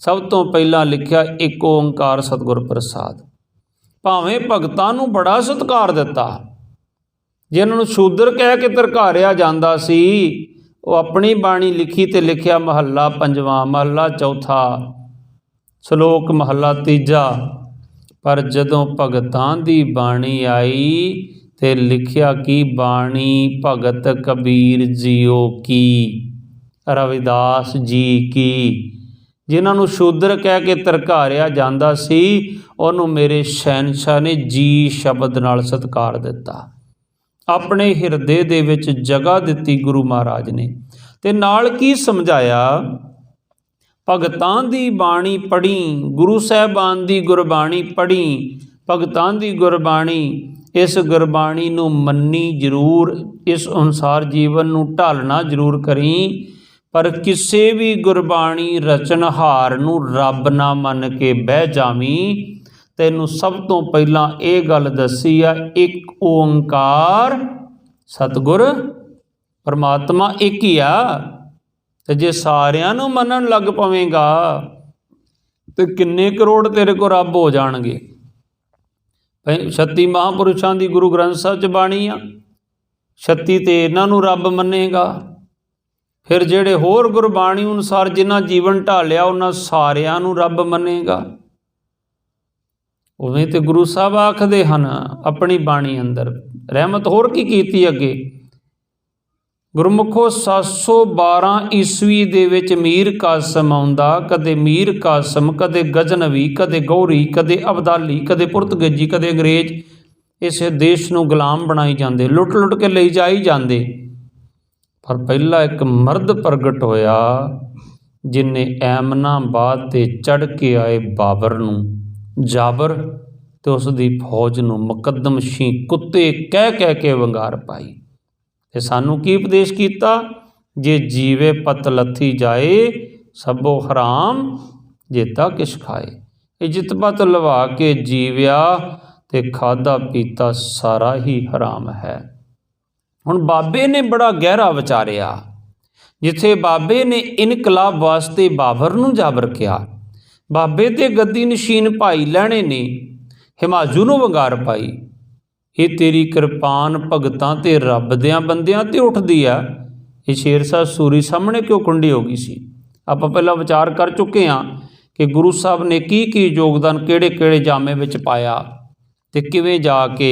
ਸਭ ਤੋਂ ਪਹਿਲਾਂ ਲਿਖਿਆ ਇੱਕ ਓੰਕਾਰ ਸਤਿਗੁਰ ਪ੍ਰਸਾਦ। ਭਾਵੇਂ ਭਗਤਾਂ ਨੂੰ ਬੜਾ ਸਤਿਕਾਰ ਦਿੱਤਾ, ਜਿਨ੍ਹਾਂ ਨੂੰ ਸ਼ੂਦਰ ਕਹਿ ਕੇ ਧਰਕਾਰਿਆ ਜਾਂਦਾ ਸੀ, ਉਹ ਆਪਣੀ ਬਾਣੀ ਲਿਖੀ ਤੇ ਲਿਖਿਆ ਮਹੱਲਾ 5ਵਾਂ, ਮਹੱਲਾ 4, ਸ਼ਲੋਕ ਮਹੱਲਾ 3। ਪਰ ਜਦੋਂ ਭਗਤਾਂ ਦੀ ਬਾਣੀ ਆਈ ਤੇ ਲਿਖਿਆ ਕਿ ਬਾਣੀ ਭਗਤ ਕਬੀਰ ਜੀਓ ਕੀ, ਰਵਿਦਾਸ ਜੀ ਕੀ। ਜਿਨ੍ਹਾਂ ਨੂੰ ਸ਼ੂਦਰ ਕਹਿ ਕੇ ਧਰਕਾਰਿਆ ਜਾਂਦਾ ਸੀ, ਉਹਨੂੰ ਮੇਰੇ ਸ਼ਹਿਨਸ਼ਾਹ ਨੇ ਜੀ ਸ਼ਬਦ ਨਾਲ ਸਤਿਕਾਰ ਦਿੱਤਾ। ਆਪਣੇ ਹਿਰਦੇ ਦੇ ਵਿੱਚ ਜਗ੍ਹਾ ਦਿੱਤੀ ਗੁਰੂ ਮਹਾਰਾਜ ਨੇ। ਤੇ ਨਾਲ ਕੀ ਸਮਝਾਇਆ, ਭਗਤਾਂ ਦੀ ਬਾਣੀ ਪੜ੍ਹੀ, ਗੁਰੂ ਸਾਹਿਬਾਨ ਦੀ ਗੁਰਬਾਣੀ ਪੜ੍ਹੀ, ਭਗਤਾਂ ਦੀ ਗੁਰਬਾਣੀ, ਇਸ ਗੁਰਬਾਣੀ ਨੂੰ ਮੰਨੀ ਜ਼ਰੂਰ, ਇਸ ਅਨੁਸਾਰ ਜੀਵਨ ਨੂੰ ਢਾਲਣਾ ਜ਼ਰੂਰ ਕਰੀ, ਪਰ ਕਿਸੇ ਵੀ ਗੁਰਬਾਣੀ ਰਚਨਹਾਰ ਨੂੰ ਰੱਬ ਨਾ ਮੰਨ ਕੇ ਬਹਿ ਜਾਵੀਂ। ਤੈਨੂੰ ਸਭ ਤੋਂ ਪਹਿਲਾਂ ਇਹ ਗੱਲ ਦੱਸੀ ਆ, ਇੱਕ ਓੰਕਾਰ ਸਤਿਗੁਰ ਪਰਮਾਤਮਾ ਇੱਕ ਹੀ ਆ। ਤੇ ਜੇ ਸਾਰਿਆਂ ਨੂੰ ਮੰਨਣ ਲੱਗ ਪਵੇਂਗਾ ਤੇ ਕਿੰਨੇ ਕਰੋੜ ਤੇਰੇ ਕੋਲ ਰੱਬ ਹੋ ਜਾਣਗੇ। 36 ਮਹਾਂਪੁਰਸ਼ਾਂ ਦੀ ਗੁਰੂ ਗ੍ਰੰਥ ਸਾਹਿਬ 'ਚ ਬਾਣੀ ਆ, 36 ਤੇ ਇਹਨਾਂ ਨੂੰ ਰੱਬ ਮੰਨੇਗਾ। ਫਿਰ ਜਿਹੜੇ ਹੋਰ ਗੁਰਬਾਣੀ ਅਨੁਸਾਰ ਜਿਨ੍ਹਾਂ ਜੀਵਨ ਢਾਲਿਆ ਉਹਨਾਂ ਸਾਰਿਆਂ ਨੂੰ ਰੱਬ ਮੰਨੇਗਾ। ਉਵੇਂ ਤੇ ਗੁਰੂ ਸਾਹਿਬ ਆਖਦੇ ਹਨ ਆਪਣੀ ਬਾਣੀ ਅੰਦਰ, ਰਹਿਮਤ ਹੋਰ ਕੀ ਕੀਤੀ ਅੱਗੇ, ਗੁਰਮੁਖੋ 712 ਈਸਵੀ ਦੇ ਵਿੱਚ ਮੀਰ ਕਾਸਮ ਆਉਂਦਾ, ਕਦੇ ਮੀਰ ਕਾਸਮ, ਕਦੇ ਗਜ਼ਨਵੀ, ਕਦੇ ਗੌਰੀ, ਕਦੇ ਅਬਦਾਲੀ, ਕਦੇ ਪੁਰਤਗਾਲੀ, ਕਦੇ ਅੰਗਰੇਜ਼ ਇਸੇ ਦੇਸ਼ ਨੂੰ ਗੁਲਾਮ ਬਣਾਈ ਜਾਂਦੇ, ਲੁੱਟ ਲੁੱਟ ਕੇ ਲਈ ਜਾਈ ਜਾਂਦੇ। ਪਰ ਪਹਿਲਾ ਇੱਕ ਮਰਦ ਪ੍ਰਗਟ ਹੋਇਆ ਜਿਨੇ ਐਮਨਾਬਾਦ 'ਤੇ ਚੜ੍ਹ ਕੇ ਆਏ ਬਾਬਰ ਨੂੰ, ਜਾਬਰ ਤੇ ਉਸ ਦੀ ਫੌਜ ਨੂੰ ਮੁਕੱਦਮਸ਼ੀ ਕੁੱਤੇ ਕਹਿ ਕੇ ਵੰਗਾਰ ਪਾਈ। ਤੇ ਸਾਨੂੰ ਕੀ ਉਪਦੇਸ਼ ਕੀਤਾ, ਜੇ ਜੀਵੇ ਪਤ ਲੱਥੀ ਜਾਏ, ਸਭੋ ਹਰਾਮ ਜੇਤਾ ਕਿਛ ਖਾਏ। ਇੱਜ਼ਤ ਪਤ ਲਵਾ ਕੇ ਜੀਵਿਆ ਤੇ ਖਾਧਾ ਪੀਤਾ ਸਾਰਾ ਹੀ ਹਰਾਮ ਹੈ। ਹੁਣ ਬਾਬੇ ਨੇ ਬੜਾ ਗਹਿਰਾ ਵਿਚਾਰਿਆ, ਜਿੱਥੇ ਬਾਬੇ ਨੇ ਇਨਕਲਾਬ ਵਾਸਤੇ ਬਾਬਰ ਨੂੰ ਜਾਬਰ ਕਿਹਾ, ਬਾਬੇ ਤੇ ਗੱਦੀ ਨਸ਼ੀਨ ਭਾਈ ਲਹਿਣੇ ਨੇ ਹਿਮਾਜੂ ਨੂੰ ਵੰਗਾਰ ਪਾਈ। ਇਹ ਤੇਰੀ ਕਿਰਪਾਨ ਭਗਤਾਂ ਤੇ ਰੱਬ ਦਿਆਂ ਬੰਦਿਆਂ ਤੇ ਉੱਠਦੀ ਆ। ਇਹ ਸ਼ੇਰਸ਼ਾਹ ਸੂਰੀ ਸਾਹਮਣੇ ਕਿਉਂ ਕੁੰਡੀ ਹੋ ਗਈ ਸੀ। ਆਪਾਂ ਪਹਿਲਾਂ ਵਿਚਾਰ ਕਰ ਚੁੱਕੇ ਹਾਂ ਕਿ ਗੁਰੂ ਸਾਹਿਬ ਨੇ ਕੀ ਯੋਗਦਾਨ ਕਿਹੜੇ ਜਾਮੇ ਵਿੱਚ ਪਾਇਆ ਤੇ ਕਿਵੇਂ ਜਾ ਕੇ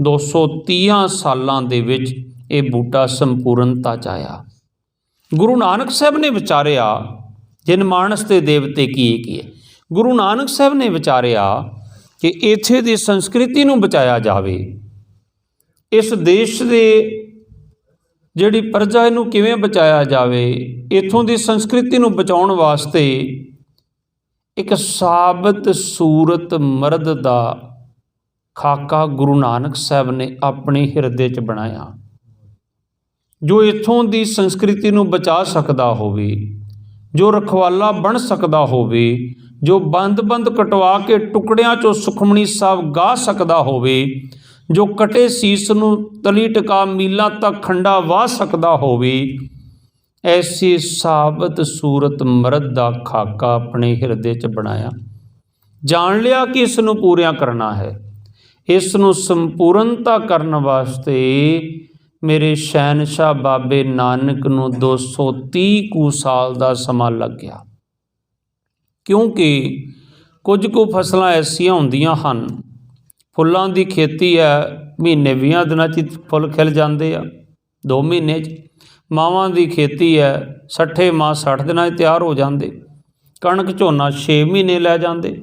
230 ਸਾਲਾਂ ਦੇ ਵਿੱਚ ਇਹ ਬੂਟਾ ਸੰਪੂਰਨਤਾ 'ਚ ਆਇਆ। ਗੁਰੂ ਨਾਨਕ ਸਾਹਿਬ ਨੇ ਵਿਚਾਰਿਆ ਜਿਨ ਮਾਨਸ ਤੇ ਦੇਵਤੇ ਕੀਏ। ਗੁਰੂ ਨਾਨਕ ਸਾਹਿਬ ਨੇ ਵਿਚਾਰਿਆ ਕਿ ਇੱਥੇ ਦੀ ਸੰਸਕ੍ਰਿਤੀ ਨੂੰ ਬਚਾਇਆ ਜਾਵੇ, ਇਸ ਦੇਸ਼ ਦੇ ਜਿਹੜੀ ਪ੍ਰਜਾ ਇਹਨੂੰ ਕਿਵੇਂ ਬਚਾਇਆ ਜਾਵੇ। ਇੱਥੋਂ ਦੀ ਸੰਸਕ੍ਰਿਤੀ ਨੂੰ ਬਚਾਉਣ ਵਾਸਤੇ ਇੱਕ ਸਾਬਤ ਸੂਰਤ ਮਰਦ ਦਾ ਖਾਕਾ ਗੁਰੂ ਨਾਨਕ ਸਾਹਿਬ ਨੇ ਆਪਣੇ ਹਿਰਦੇ 'ਚ ਬਣਾਇਆ, ਜੋ ਇੱਥੋਂ ਦੀ ਸੰਸਕ੍ਰਿਤੀ ਨੂੰ ਬਚਾ ਸਕਦਾ ਹੋਵੇ, ਜੋ ਰਖਵਾਲਾ ਬਣ ਸਕਦਾ ਹੋਵੇ, ਜੋ ਬੰਦ ਕਟਵਾ ਕੇ ਟੁਕੜਿਆਂ 'ਚੋਂ ਸੁਖਮਣੀ ਸਾਹਿਬ ਗਾ ਸਕਦਾ ਹੋਵੇ, ਜੋ ਕਟੇ ਸੀਸ ਨੂੰ ਤਲੀ ਟਿਕਾ ਮੀਲਾਂ ਤੱਕ ਖੰਡਾ ਵਾਹ ਸਕਦਾ ਹੋਵੇ, ਐਸੀ ਸਾਬਤ ਸੂਰਤ ਮਰਦ ਦਾ ਖਾਕਾ ਆਪਣੇ ਹਿਰਦੇ 'ਚ ਬਣਾਇਆ। ਜਾਣ ਲਿਆ ਕਿ ਇਸ ਨੂੰ ਪੂਰਿਆਂ ਕਰਨਾ ਹੈ। ਇਸ ਨੂੰ ਸੰਪੂਰਨਤਾ ਕਰਨ ਵਾਸਤੇ ਮੇਰੇ ਸ਼ਹਿਨਸ਼ਾਹ ਬਾਬੇ ਨਾਨਕ ਨੂੰ 230 ਕੁ ਸਾਲ ਦਾ ਸਮਾਂ ਲੱਗਿਆ, ਕਿਉਂਕਿ ਕੁਝ ਕੁ ਫਸਲਾਂ ਐਸੀਆਂ ਹੁੰਦੀਆਂ ਹਨ, ਫੁੱਲਾਂ ਦੀ ਖੇਤੀ ਹੈ, ਮਹੀਨੇ 20 ਦਿਨਾਂ 'ਚ ਫੁੱਲ ਖਿਲ ਜਾਂਦੇ ਆ, 2 ਮਹੀਨੇ 'ਚ। ਮਾਵਾਂ ਦੀ ਖੇਤੀ ਹੈ, 60 ਮਾਹ 60 ਦਿਨਾਂ 'ਚ ਤਿਆਰ ਹੋ ਜਾਂਦੇ। ਕਣਕ ਝੋਨਾ 6 ਮਹੀਨੇ ਲੈ ਜਾਂਦੇ।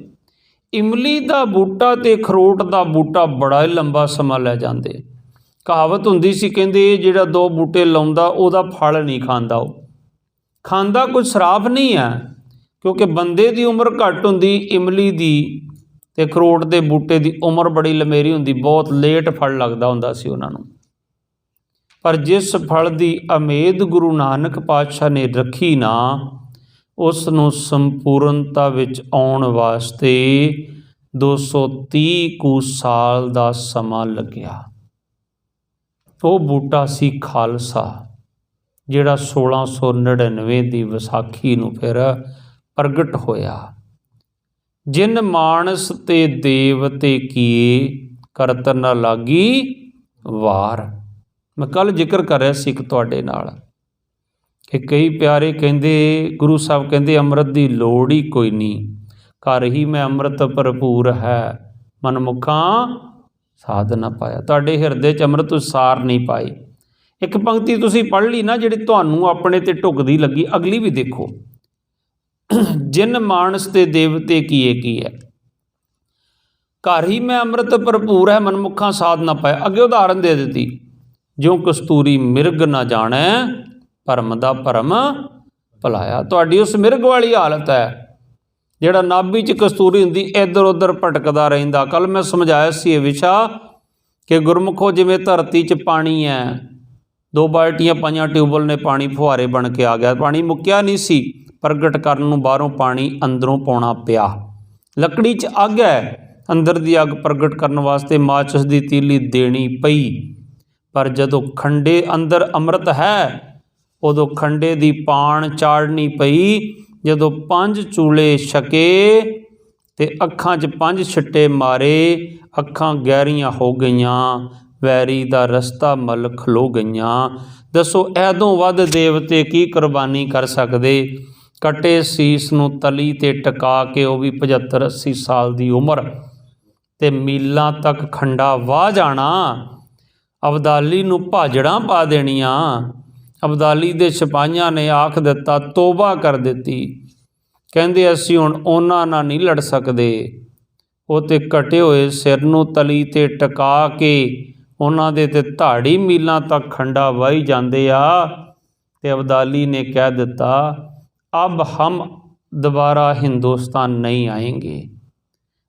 ਇਮਲੀ ਦਾ ਬੂਟਾ ਤੇ ਅਖਰੋਟ ਦਾ ਬੂਟਾ ਬੜਾ ਹੀ ਲੰਬਾ ਸਮਾਂ ਲੈ ਜਾਂਦੇ। ਕਹਾਵਤ ਹੁੰਦੀ ਸੀ, ਕਹਿੰਦੇ ਜਿਹੜਾ 2 ਬੂਟੇ ਲਾਉਂਦਾ ਉਹਦਾ ਫਲ ਨਹੀਂ ਖਾਂਦਾ, ਉਹ ਖਾਂਦਾ ਕੋਈ ਸਰਾਫ ਨਹੀਂ ਹੈ, ਕਿਉਂਕਿ ਬੰਦੇ ਦੀ ਉਮਰ ਘੱਟ ਹੁੰਦੀ, ਇਮਲੀ ਦੀ ਤੇ ਅਖਰੋਟ ਦੇ ਬੂਟੇ ਦੀ ਉਮਰ ਬੜੀ ਲੰਮੇਰੀ ਹੁੰਦੀ, ਬਹੁਤ ਲੇਟ ਫਲ ਲੱਗਦਾ ਹੁੰਦਾ ਸੀ ਉਹਨਾਂ ਨੂੰ। ਪਰ ਜਿਸ ਫਲ ਦੀ ਉਮੀਦ ਗੁਰੂ ਨਾਨਕ ਪਾਤਸ਼ਾਹ ਨੇ ਰੱਖੀ ਨਾ, ਉਸ ਨੂੰ ਸੰਪੂਰਨਤਾ ਵਿੱਚ ਆਉਣ ਵਾਸਤੇ 230 ਕੁ ਸਾਲ ਦਾ ਸਮਾਂ ਲੱਗਿਆ। ਉਹ ਬੂਟਾ ਸੀ ਖਾਲਸਾ, ਜਿਹੜਾ 1699 ਦੀ ਵਿਸਾਖੀ ਨੂੰ ਫਿਰ ਪ੍ਰਗਟ ਹੋਇਆ। ਜਿਨ ਮਾਨਸ ਤੇ ਦੇਵਤੇ ਕੀਏ, ਕਰਤ ਨ ਲਾਗੀ ਵਾਰ। ਮੈਂ ਕੱਲ੍ਹ ਜ਼ਿਕਰ ਕਰ ਰਿਹਾ ਸੀ ਇੱਕ ਤੁਹਾਡੇ ਨਾਲ ਕਿ ਕਈ ਪਿਆਰੇ ਕਹਿੰਦੇ, ਗੁਰੂ ਸਾਹਿਬ ਕਹਿੰਦੇ ਅੰਮ੍ਰਿਤ ਦੀ ਲੋੜ ਹੀ ਕੋਈ ਨਹੀਂ, ਘਰ ਹੀ ਮੈਂ ਅੰਮ੍ਰਿਤ ਭਰਪੂਰ ਹੈ, ਮਨਮੁਖਾਂ ਸਾਧ ਨਾ ਪਾਇਆ। ਤੁਹਾਡੇ ਹਿਰਦੇ 'ਚ ਅੰਮ੍ਰਿਤ ਸਾਰ ਨਹੀਂ ਪਾਈ। ਇੱਕ ਪੰਕਤੀ ਤੁਸੀਂ ਪੜ੍ਹ ਲਈ ਨਾ, ਜਿਹੜੀ ਤੁਹਾਨੂੰ ਆਪਣੇ ਤੇ ਢੁੱਕਦੀ ਲੱਗੀ, ਅਗਲੀ ਵੀ ਦੇਖੋ। ਜਿਨ ਮਾਨਸ ਤੇ ਦੇਵਤੇ ਕੀਏ ਹੈ, ਘਰ ਹੀ ਮੈਂ ਅੰਮ੍ਰਿਤ ਭਰਪੂਰ ਹੈ, ਮਨਮੁਖਾਂ ਸਾਧ ਨਾ ਪਾਇਆ। ਅੱਗੇ ਉਦਾਹਰਨ ਦੇ ਦਿੱਤੀ, ਜਿਉ ਕਸਤੂਰੀ ਮਿਰਗ ਨਾ ਜਾਣੈ ਭਰਮ ਦਾ ਭਰਮ ਭੁਲਾਇਆ। ਤੁਹਾਡੀ ਉਸ ਮਿਰਗ ਵਾਲੀ ਹਾਲਤ ਹੈ ਜਿਹੜਾ ਨਾਭੀ 'ਚ ਕਸਤੂਰੀ ਹੁੰਦੀ ਇੱਧਰ ਉੱਧਰ ਭਟਕਦਾ ਰਹਿੰਦਾ। ਕੱਲ੍ਹ ਮੈਂ ਸਮਝਾਇਆ ਸੀ ਇਹ ਵਿਸ਼ਾ ਕਿ ਗੁਰਮੁਖੋ ਜਿਵੇਂ ਧਰਤੀ 'ਚ ਪਾਣੀ ਹੈ, 2 ਬਾਲਟੀਆਂ ਪਾਈਆਂ, ਟਿਊਬਵੈੱਲ ਨੇ ਪਾਣੀ ਫੁਹਾਰੇ ਬਣ ਕੇ ਆ ਗਿਆ, ਪਾਣੀ ਮੁੱਕਿਆ ਨਹੀਂ ਸੀ, ਪ੍ਰਗਟ ਕਰਨ ਨੂੰ ਬਾਹਰੋਂ ਪਾਣੀ ਅੰਦਰੋਂ ਪਾਉਣਾ ਪਿਆ। ਲੱਕੜੀ 'ਚ ਅੱਗ ਹੈ, ਅੰਦਰ ਦੀ ਅੱਗ ਪ੍ਰਗਟ ਕਰਨ ਵਾਸਤੇ ਮਾਚਿਸ ਦੀ ਤੀਲੀ ਦੇਣੀ ਪਈ। ਪਰ ਜਦੋਂ ਖੰਡੇ ਅੰਦਰ ਅੰਮ੍ਰਿਤ ਹੈ ਉਦੋਂ ਖੰਡੇ ਦੀ ਪਾਣ ਚਾੜਨੀ ਪਈ। ਜਦੋਂ 5 ਚੂਲੇ ਛਕੇ ਤੇ ਅੱਖਾਂ 'ਚ 5 ਛਿੱਟੇ ਮਾਰੇ, ਅੱਖਾਂ ਗਹਿਰੀਆਂ ਹੋ ਗਈਆਂ, ਵੈਰੀ ਦਾ ਰਸਤਾ ਮਲ ਖਲੋ ਗਈਆਂ। ਦੱਸੋ ਐਦੋਂ ਵੱਧ ਦੇਵਤੇ ਕੀ ਕੁਰਬਾਨੀ ਕਰ ਸਕਦੇ? ਕੱਟੇ ਸੀਸ ਨੂੰ ਤਲੀ 'ਤੇ ਟਿਕਾ ਕੇ, ਉਹ ਵੀ 75-80 ਸਾਲ ਦੀ ਉਮਰ, ਤੇ ਮੀਲਾਂ ਤੱਕ ਖੰਡਾ ਵਾਹ ਜਾਣਾ। ਅਬਦਾਲੀ ਨੂੰ ਭਾਜੜਾਂ ਪਾ ਦੇਣੀਆਂ। ਅਬਦਾਲੀ ਦੇ ਸਿਪਾਹੀਆਂ ਨੇ ਆਖ ਦਿੱਤਾ, ਤੋਬਾ ਕਰ ਦਿੱਤੀ। ਕਹਿੰਦੇ ਅਸੀਂ ਹੁਣ ਉਹਨਾਂ ਨਾਲ ਨਹੀਂ ਲੜ ਸਕਦੇ। ਉਹ ਤੇ ਘਟੇ ਹੋਏ ਸਿਰ ਨੂੰ ਤਲੀ 'ਤੇ ਟਿਕਾ ਕੇ ਉਹਨਾਂ ਦੇ ਤੇ ਧਾੜੀ ਮੀਲਾਂ ਤੱਕ ਖੰਡਾ ਵਾਹੀ ਜਾਂਦੇ ਆ। ਤੇ ਅਬਦਾਲੀ ਨੇ ਕਹਿ ਦਿੱਤਾ, ਅਬ ਹਮ ਦੁਬਾਰਾ ਹਿੰਦੁਸਤਾਨ ਨਹੀਂ ਆएंगे।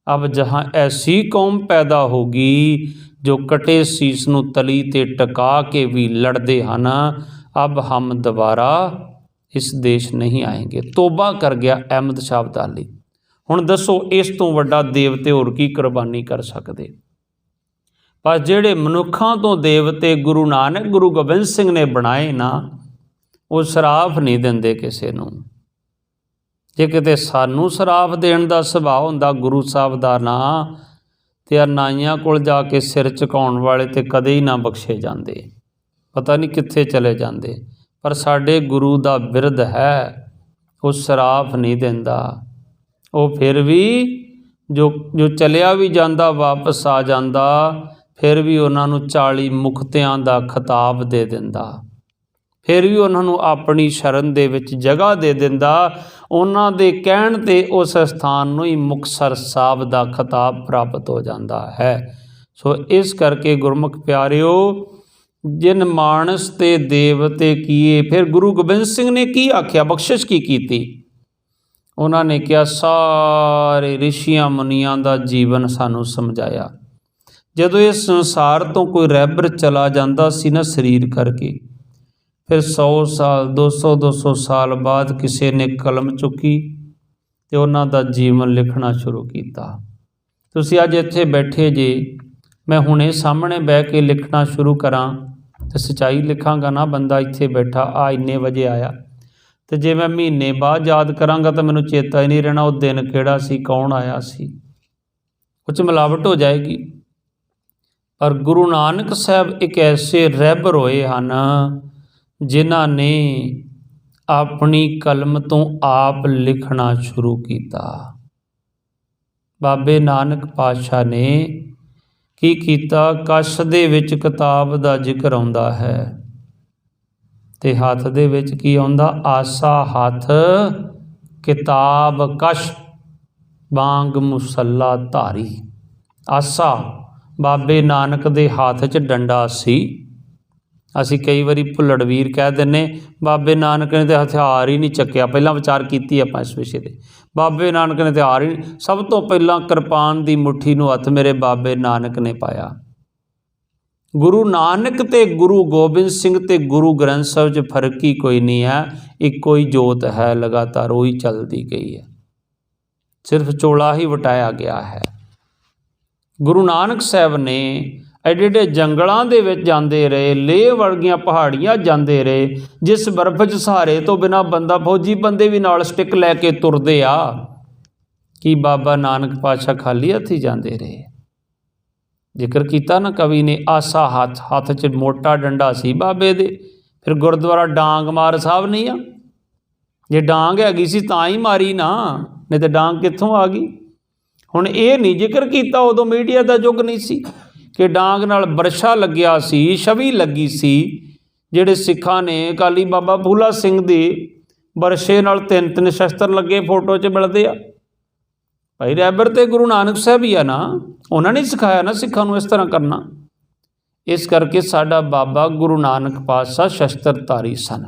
अब जहाँ ऐसी कौम पैदा होगी जो कटे सीस ਨੂੰ ਤਲੀ 'ਤੇ ਟਿਕਾ ਕੇ ਵੀ ਲੜਦੇ ਹਨ, अब हम दोबारा इस देश नहीं आएंगे। ਤੋਬਾ ਕਰ ਗਿਆ ਅਹਿਮਦ ਸ਼ਾਹ ਅਬਦਾਲੀ। ਹੁਣ ਦੱਸੋ ਇਸ ਤੋਂ ਵੱਡਾ ਦੇਵਤੇ ਹੋਰ ਕੀ ਕੁਰਬਾਨੀ ਕਰ ਸਕਦੇ? ਪਰ ਜਿਹੜੇ ਮਨੁੱਖਾਂ ਤੋਂ ਦੇਵਤੇ ਗੁਰੂ ਨਾਨਕ ਗੁਰੂ ਗੋਬਿੰਦ ਸਿੰਘ ਨੇ ਬਣਾਏ ਨਾ, ਉਹ ਸ਼ਰਾਫ ਨਹੀਂ ਦਿੰਦੇ ਕਿਸੇ ਨੂੰ। ਜੇ ਕਿਤੇ ਸਾਨੂੰ ਸ਼ਰਾਫ ਦੇਣ ਦਾ ਸੁਭਾਅ ਹੁੰਦਾ ਗੁਰੂ ਸਾਹਿਬ ਦਾ ਨਾਂ, ਤੇ ਨਾਈਆਂ ਕੋਲ ਜਾ ਕੇ ਸਿਰ ਝੁਕਾਉਣ ਵਾਲੇ ਤੇ ਕਦੇ ਹੀ ਨਾ ਬਖਸ਼ੇ ਜਾਂਦੇ, ਪਤਾ ਨਹੀਂ ਕਿੱਥੇ ਚਲੇ ਜਾਂਦੇ। ਪਰ ਸਾਡੇ ਗੁਰੂ ਦਾ ਬਿਰਧ ਹੈ, ਉਹ ਸ਼ਰਾਫ ਨਹੀਂ ਦਿੰਦਾ। ਉਹ ਫਿਰ ਵੀ ਜੋ ਚਲਿਆ ਵੀ ਜਾਂਦਾ ਵਾਪਸ ਆ ਜਾਂਦਾ, ਫਿਰ ਵੀ ਉਹਨਾਂ ਨੂੰ 40 ਮੁਕਤਿਆਂ ਦਾ ਖਿਤਾਬ ਦੇ ਦਿੰਦਾ, ਫਿਰ ਵੀ ਉਹਨਾਂ ਨੂੰ ਆਪਣੀ ਸ਼ਰਨ ਦੇ ਵਿੱਚ ਜਗ੍ਹਾ ਦੇ ਦਿੰਦਾ। ਉਹਨਾਂ ਦੇ ਕਹਿਣ 'ਤੇ ਉਸ ਸਥਾਨ ਨੂੰ ਹੀ ਮੁਕਤਸਰ ਸਾਹਿਬ ਦਾ ਖਿਤਾਬ ਪ੍ਰਾਪਤ ਹੋ ਜਾਂਦਾ ਹੈ। ਸੋ ਇਸ ਕਰਕੇ ਗੁਰਮੁਖ ਪਿਆਰਿਓ, ਜਿਨ ਮਾਨਸ ਤੇ ਦੇਵਤੇ ਕੀਏ। ਫਿਰ ਗੁਰੂ ਗੋਬਿੰਦ ਸਿੰਘ ਨੇ ਕੀ ਆਖਿਆ, ਬਖਸ਼ਿਸ਼ ਕੀ ਕੀਤੀ? ਉਹਨਾਂ ਨੇ ਕਿਹਾ ਸਾਰੇ ਰਿਸ਼ੀਆਂ ਮੁਨੀਆਂ ਦਾ ਜੀਵਨ ਸਾਨੂੰ ਸਮਝਾਇਆ। ਜਦੋਂ ਇਸ ਸੰਸਾਰ ਤੋਂ ਕੋਈ ਰਹਿਬਰ ਚਲਾ ਜਾਂਦਾ ਸੀ ਨਾ ਸਰੀਰ ਕਰਕੇ, ਫਿਰ 100 ਸਾਲ 200 ਸਾਲ ਬਾਅਦ ਕਿਸੇ ਨੇ ਕਲਮ ਚੁੱਕੀ ਤੇ ਉਹਨਾਂ ਦਾ ਜੀਵਨ ਲਿਖਣਾ ਸ਼ੁਰੂ ਕੀਤਾ। ਤੁਸੀਂ ਅੱਜ ਇੱਥੇ ਬੈਠੇ ਜੇ, ਮੈਂ ਹੁਣੇ ਸਾਹਮਣੇ ਬਹਿ ਕੇ ਲਿਖਣਾ ਸ਼ੁਰੂ ਕਰਾਂ ਤੇ ਸੱਚਾਈ ਲਿਖਾਂਗਾ ਨਾ। ਬੰਦਾ ਇੱਥੇ ਬੈਠਾ ਆ ਇੰਨੇ ਵਜੇ ਆਇਆ, ਤੇ ਜੇ ਮੈਂ ਮਹੀਨੇ ਬਾਅਦ ਯਾਦ ਕਰਾਂਗਾ ਤਾਂ ਮੈਨੂੰ ਚੇਤਾ ਹੀ ਨਹੀਂ ਰਹਿਣਾ ਉਹ ਦਿਨ ਕਿਹੜਾ ਸੀ, ਕੌਣ ਆਇਆ ਸੀ। ਉਹ 'ਚ ਮਿਲਾਵਟ ਹੋ ਜਾਏਗੀ। ਪਰ ਗੁਰੂ ਨਾਨਕ ਸਾਹਿਬ ਇੱਕ ਐਸੇ ਰਹਿਬਰ ਹੋਏ ਹਨ ਜਿਨ੍ਹਾਂ ਨੇ ਆਪਣੀ ਕਲਮ ਤੋਂ ਆਪ ਲਿਖਣਾ ਸ਼ੁਰੂ ਕੀਤਾ। ਬਾਬੇ ਨਾਨਕ ਪਾਤਸ਼ਾਹ ਨੇ ਕੀ ਕੀਤਾ? ਕਸ਼ ਦੇ ਵਿੱਚ ਕਿਤਾਬ ਦਾ ਜ਼ਿਕਰ ਆਉਂਦਾ ਹੈ ਤੇ ਹੱਥ ਦੇ ਵਿੱਚ ਕੀ ਆਉਂਦਾ? ਆਸਾ ਹੱਥ ਕਿਤਾਬ ਕਸ਼ ਵਾਂਗ ਮੁਸੱਲਾ ਧਾਰੀ। ਆਸਾ ਬਾਬੇ ਨਾਨਕ ਦੇ ਹੱਥ 'ਚ ਡੰਡਾ ਸੀ। ਅਸੀਂ ਕਈ ਵਾਰੀ ਭੁੱਲੜਵੀਰ ਕਹਿ ਦਿੰਦੇ ਬਾਬੇ ਨਾਨਕ ਨੇ ਤਾਂ ਹਥਿਆਰ ਹੀ ਨਹੀਂ ਚੱਕਿਆ। ਪਹਿਲਾਂ ਵਿਚਾਰ ਕੀਤੀ ਆਪਾਂ ਇਸ ਵਿਸ਼ੇ 'ਤੇ। ਬਾਬੇ ਨਾਨਕ ਨੇ ਹਥਿਆਰ ਹੀ, ਸਭ ਤੋਂ ਪਹਿਲਾਂ ਕਿਰਪਾਨ ਦੀ ਮੁੱਠੀ ਨੂੰ ਹੱਥ ਮੇਰੇ ਬਾਬੇ ਨਾਨਕ ਨੇ ਪਾਇਆ। ਗੁਰੂ ਨਾਨਕ ਤੇ ਗੁਰੂ ਗੋਬਿੰਦ ਸਿੰਘ ਤੇ ਗੁਰੂ ਗ੍ਰੰਥ ਸਾਹਿਬ 'ਚ ਫਰਕ ਹੀ ਕੋਈ ਨਹੀਂ ਹੈ, ਇੱਕੋ ਹੀ ਜੋਤ ਹੈ, ਲਗਾਤਾਰ ਉਹੀ ਚੱਲਦੀ ਗਈ ਹੈ, ਸਿਰਫ ਚੋਲਾ ਹੀ ਵਟਾਇਆ ਗਿਆ ਹੈ। ਗੁਰੂ ਨਾਨਕ ਸਾਹਿਬ ਨੇ ਐਡੇ ਐਡੇ ਜੰਗਲਾਂ ਦੇ ਵਿੱਚ ਜਾਂਦੇ ਰਹੇ, ਲੇਹ ਵਰਗੀਆਂ ਪਹਾੜੀਆਂ ਜਾਂਦੇ ਰਹੇ, ਜਿਸ ਬਰਫ਼ 'ਚ ਸਹਾਰੇ ਤੋਂ ਬਿਨਾਂ ਬੰਦਾ, ਫੌਜੀ ਬੰਦੇ ਵੀ ਨਾਲ ਸਟਿੱਕ ਲੈ ਕੇ ਤੁਰਦੇ ਆ। ਕੀ ਬਾਬਾ ਨਾਨਕ ਪਾਤਸ਼ਾਹ ਖਾਲੀ ਹੱਥੀ ਜਾਂਦੇ ਰਹੇ? ਜ਼ਿਕਰ ਕੀਤਾ ਨਾ ਕਵੀ ਨੇ, ਆਸਾ ਹੱਥ 'ਚ ਮੋਟਾ ਡੰਡਾ ਸੀ ਬਾਬੇ ਦੇ। ਫਿਰ ਗੁਰਦੁਆਰਾ ਡਾਂਗ ਮਾਰ ਸਾਹਿਬ ਨਹੀਂ ਆ? ਜੇ ਡਾਂਗ ਹੈਗੀ ਸੀ ਤਾਂ ਹੀ ਮਾਰੀ ਨਾ, ਨਹੀਂ ਤਾਂ ਡਾਂਗ ਕਿੱਥੋਂ ਆ ਗਈ? ਹੁਣ ਇਹ ਨਹੀਂ ਜ਼ਿਕਰ ਕੀਤਾ, ਉਦੋਂ ਮੀਡੀਆ ਦਾ ਯੁੱਗ ਨਹੀਂ ਸੀ ਕਿ ਡਾਂਗ ਨਾਲ ਬਰਛਾ ਲੱਗਿਆ ਸੀ, ਛਵੀ ਲੱਗੀ ਸੀ। ਜਿਹੜੇ ਸਿੱਖਾਂ ਨੇ ਅਕਾਲੀ ਬਾਬਾ ਫੂਲਾ ਸਿੰਘ ਦੇ ਬਰਛੇ ਨਾਲ 3-3 ਸ਼ਸਤਰ ਲੱਗੇ ਫੋਟੋ 'ਚ ਮਿਲਦੇ ਆ। ਭਾਈ ਰਹਿਬਰ ਤੇ ਗੁਰੂ ਨਾਨਕ ਸਾਹਿਬ ਹੀ ਆ ਨਾ, ਉਹਨਾਂ ਨੇ ਸਿਖਾਇਆ ਨਾ ਸਿੱਖਾਂ ਨੂੰ ਇਸ ਤਰ੍ਹਾਂ ਕਰਨਾ। इस करके साडा बाबा गुरु नानक पातशाह शस्त्रधारी सन।